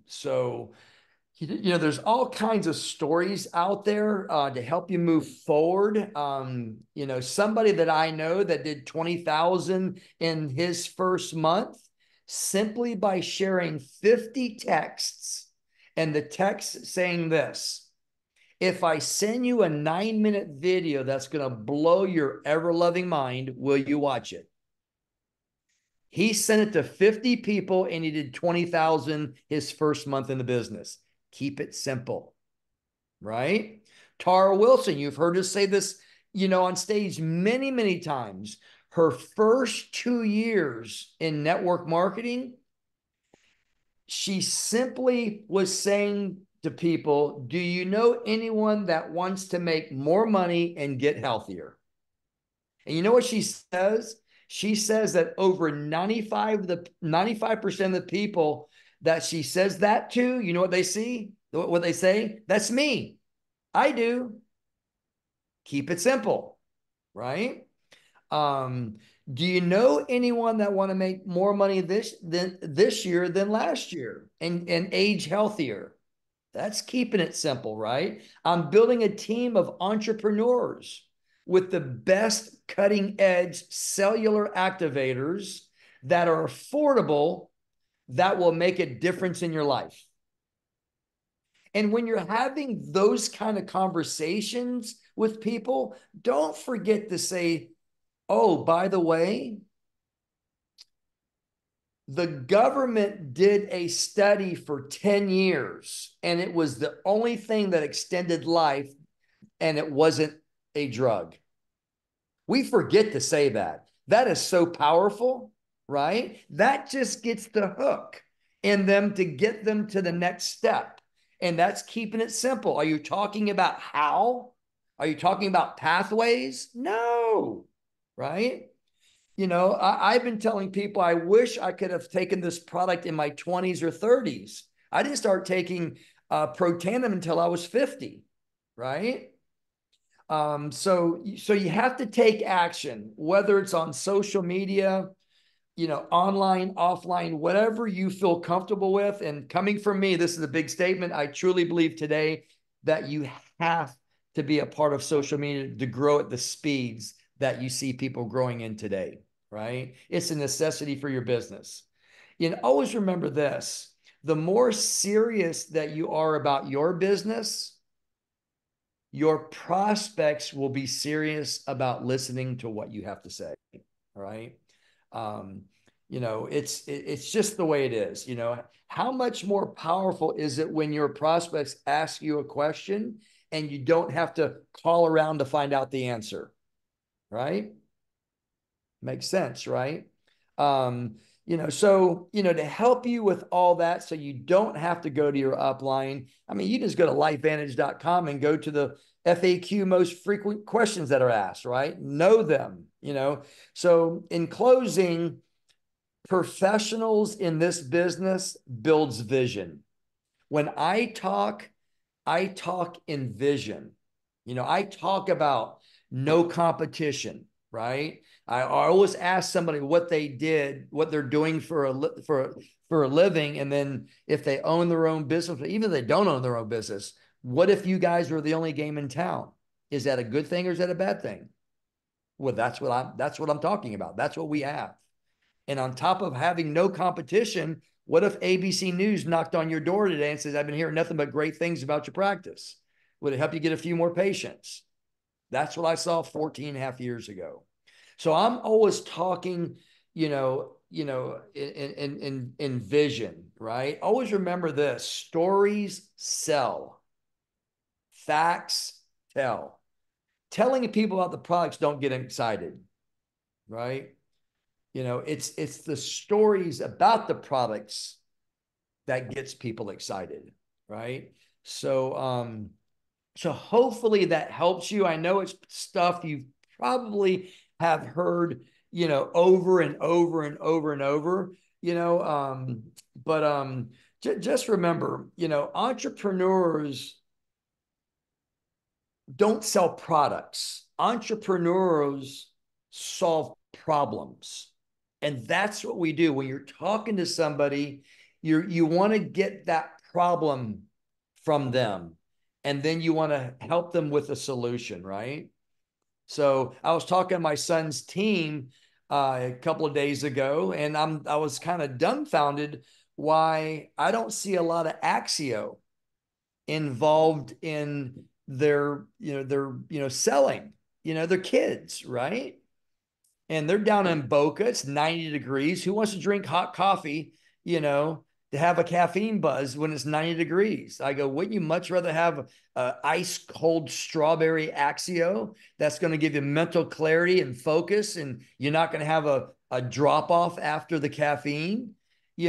S3: So, there's all kinds of stories out there to help you move forward. Somebody that I know that did 20,000 in his first month simply by sharing 50 texts, and the text saying this: if I send you a 9-minute video that's going to blow your ever-loving mind, will you watch it? He sent it to 50 people and he did 20,000 his first month in the business. Keep it simple, right? Tara Wilson, you've heard us say this, on stage many, many times. Her first 2 years in network marketing, she simply was saying to people, do you know anyone that wants to make more money and get healthier? And you know what she says? She says that over 95% of the people that she says that to, you know what they see? What they say? That's me. I do. Keep it simple, right? Do you know anyone that want to make more money this year than last year and age healthier? That's keeping it simple, right? I'm building a team of entrepreneurs with the best cutting edge cellular activators that are affordable, that will make a difference in your life. And when you're having those kind of conversations with people, don't forget to say, oh, by the way, the government did a study for 10 years, and it was the only thing that extended life, and it wasn't a drug. We forget to say that. That is so powerful, right? That just gets the hook in them to get them to the next step. And that's keeping it simple. Are you talking about how? Are you talking about pathways? No, right? I've been telling people I wish I could have taken this product in my 20s or 30s. I didn't start taking Protandim until I was 50, right? So you have to take action, whether it's on social media, online, offline, whatever you feel comfortable with. And coming from me, this is a big statement. I truly believe today that you have to be a part of social media to grow at the speeds that you see people growing in today, right? It's a necessity for your business. And always remember this: the more serious that you are about your business, your prospects will be serious about listening to what you have to say. All right. It's just the way it is. How much more powerful is it when your prospects ask you a question and you don't have to call around to find out the answer, right? Makes sense, right? To help you with all that, so you don't have to go to your upline. I mean, you just go to lifevantage.com and go to the FAQ most frequent questions that are asked, right? Know them, So in closing, professionals in this business builds vision. When I talk in vision. I talk about no competition, right? I always ask somebody what they did, what they're doing for a living, and then if they own their own business, even if they don't own their own business, what if you guys were the only game in town? Is that a good thing or is that a bad thing? Well, that's what I'm talking about. That's what we have. And on top of having no competition, what if ABC News knocked on your door today and says, I've been hearing nothing but great things about your practice? Would it help you get a few more patients? That's what I saw 14 and a half years ago. So I'm always talking, in vision, right? Always remember this: stories sell, facts tell. Telling people about the products don't get excited, right? It's the stories about the products that gets people excited, right? So hopefully that helps you. I know it's stuff you probably have heard, over and over and over and over, but just remember, entrepreneurs don't sell products. Entrepreneurs solve problems. And that's what we do. When you're talking to somebody, you want to get that problem from them. And then you want to help them with a solution, right? So I was talking to my son's team a couple of days ago, and I was kind of dumbfounded why I don't see a lot of Axio involved in their selling, their kids, right? And they're down in Boca. It's 90 degrees. Who wants to drink hot coffee, to have a caffeine buzz when it's 90 degrees? I go, wouldn't you much rather have ice cold strawberry Axio that's going to give you mental clarity and focus, and you're not going to have a drop off after the caffeine? So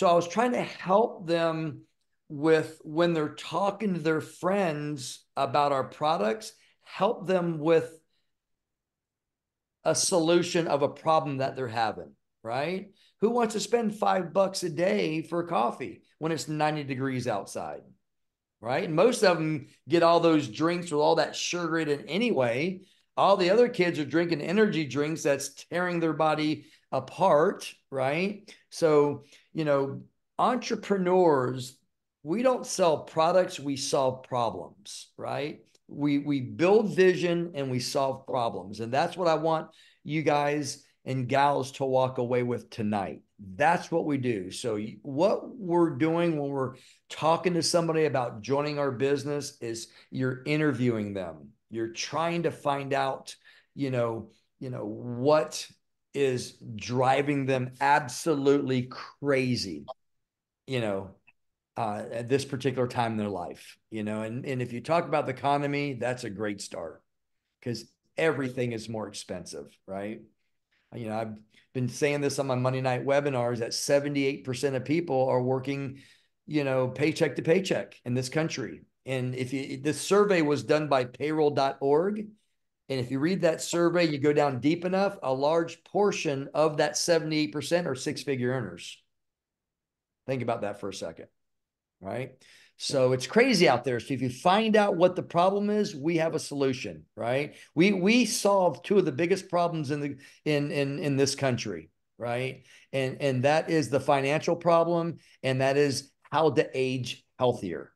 S3: I was trying to help them with, when they're talking to their friends about our products, help them with a solution of a problem that they're having, right? Who wants to spend $5 a day for coffee when it's 90 degrees outside, right? And most of them get all those drinks with all that sugar in it anyway. All the other kids are drinking energy drinks that's tearing their body apart, right? So, entrepreneurs, we don't sell products, we solve problems, right? We build vision and we solve problems. And that's what I want you guys and gals to walk away with tonight. That's what we do. So what we're doing when we're talking to somebody about joining our business is you're interviewing them. You're trying to find out, what is driving them absolutely crazy, at this particular time in their life, and if you talk about the economy, that's a great start, because everything is more expensive, right? I've been saying this on my Monday night webinars, that 78% of people are working, paycheck to paycheck in this country. And this survey was done by payroll.org. And if you read that survey, you go down deep enough, a large portion of that 78% are six-figure earners. Think about that for a second, right? So it's crazy out there. So if you find out what the problem is, we have a solution, right? We solve two of the biggest problems in this country, right? And that is the financial problem, and that is how to age healthier,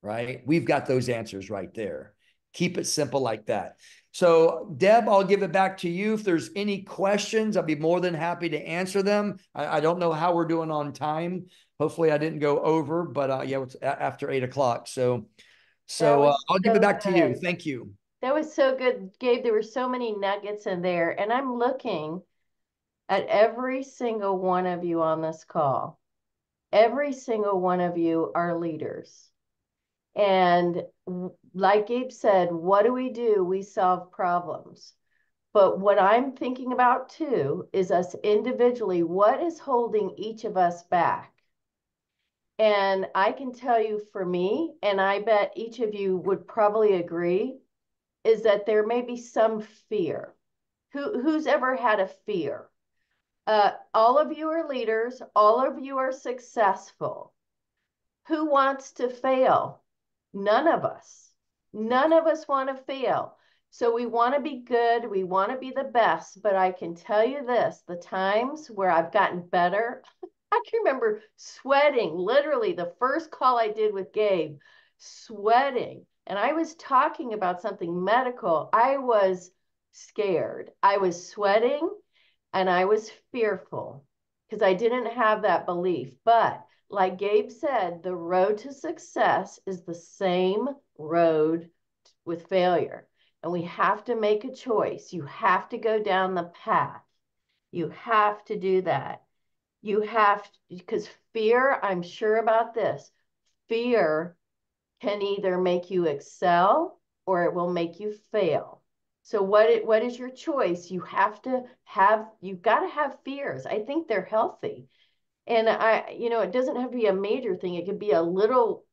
S3: right? We've got those answers right there. Keep it simple like that. So Deb, I'll give it back to you. If there's any questions, I'll be more than happy to answer them. I don't know how we're doing on time. Hopefully I didn't go over, but yeah, it's after 8 o'clock. So I'll give it back to you. Thank you.
S1: That was so good, Gabe. There were so many nuggets in there. And I'm looking at every single one of you on this call. Every single one of you are leaders. And like Gabe said, what do? We solve problems. But what I'm thinking about too is us individually, what is holding each of us back? And I can tell you for me, and I bet each of you would probably agree, is that there may be some fear. Who's ever had a fear? All of you are leaders. All of you are successful. Who wants to fail? None of us. None of us want to fail. So we want to be good. We want to be the best. But I can tell you this, the times where I've gotten better, I can remember sweating, literally the first call I did with Gabe, sweating. And I was talking about something medical. I was scared. I was sweating and I was fearful because I didn't have that belief. But like Gabe said, the road to success is the same road with failure. And we have to make a choice. You have to go down the path. You have to do that. You have, because fear, I'm sure about this, fear can either make you excel or it will make you fail. So what is your choice? You've got to have fears. I think they're healthy. And it doesn't have to be a major thing. It could be a little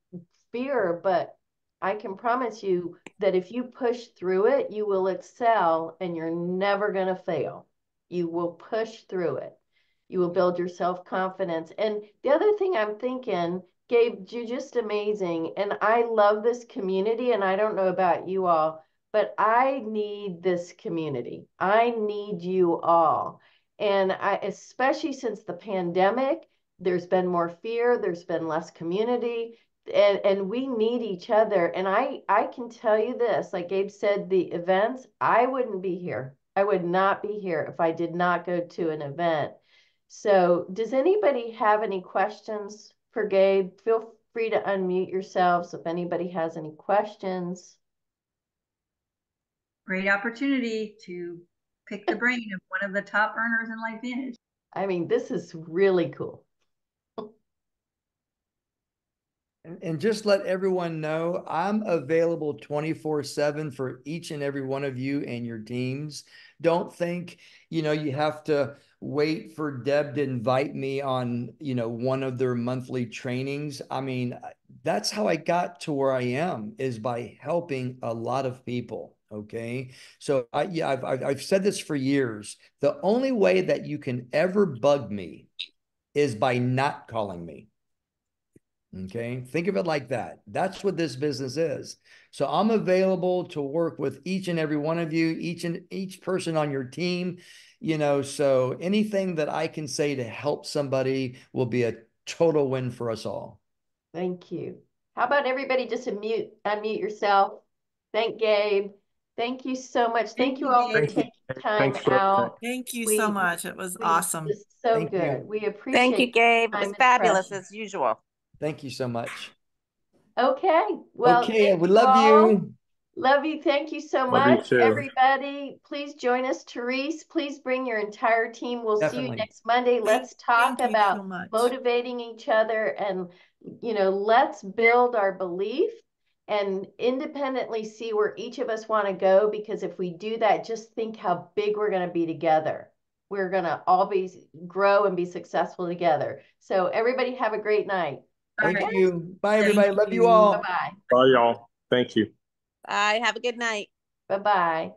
S1: fear, but I can promise you that if you push through it, you will excel and you're never going to fail. You will push through it. You will build your self-confidence. And the other thing I'm thinking, Gabe, you're just amazing. And I love this community. And I don't know about you all, but I need this community. I need you all. And especially since the pandemic, there's been more fear, there's been less community, and we need each other. And I can tell you this, like Gabe said, the events, I wouldn't be here. I would not be here if I did not go to an event. So does anybody have any questions for Gabe? Feel free to unmute yourselves if anybody has any questions.
S2: Great opportunity to pick the brain of one of the top earners in LifeVantage.
S1: I mean, this is really cool.
S3: And just let everyone know, I'm available 24/7 for each and every one of you and your teams. Don't think, you have to wait for Deb to invite me on, one of their monthly trainings. I mean, that's how I got to where I am, is by helping a lot of people. Okay. So I've said this for years. The only way that you can ever bug me is by not calling me. Okay. Think of it like that. That's what this business is. So I'm available to work with each and every one of you, each person on your team, so anything that I can say to help somebody will be a total win for us all.
S1: Thank you. How about everybody just unmute yourself? Thank Gabe. Thank you so much. Thank you all for taking time out.
S4: Thank you so much. It was awesome.
S1: This is so
S3: Thank
S1: good.
S3: you.
S1: We appreciate
S5: Thank you, Gabe. It
S1: time
S5: was
S1: and
S5: fabulous
S1: pressure.
S5: as usual.
S3: Thank you so much.
S1: Okay. Well,
S3: Okay,
S1: thank
S3: we
S1: you
S3: love
S1: all.
S3: you.
S1: Love you. Thank you so
S6: Love you
S1: much,
S6: too.
S1: everybody. Please join us. Therese, please bring your entire team. We'll see you
S3: Definitely.
S1: next Monday. Let's talk
S4: thank you
S1: about
S4: so much.
S1: motivating each other, and let's build our belief and independently see where each of us want to go, because if we do that, just think how big we're going to be together. We're going to all grow and be successful together. So everybody have a great night.
S3: Thank
S1: Okay?
S3: you. Bye, everybody.
S4: Thank
S3: Love you
S4: you.
S3: all.
S1: Bye-bye.
S6: Bye, y'all. Thank you.
S5: Bye. Have a good night.
S1: Bye-bye.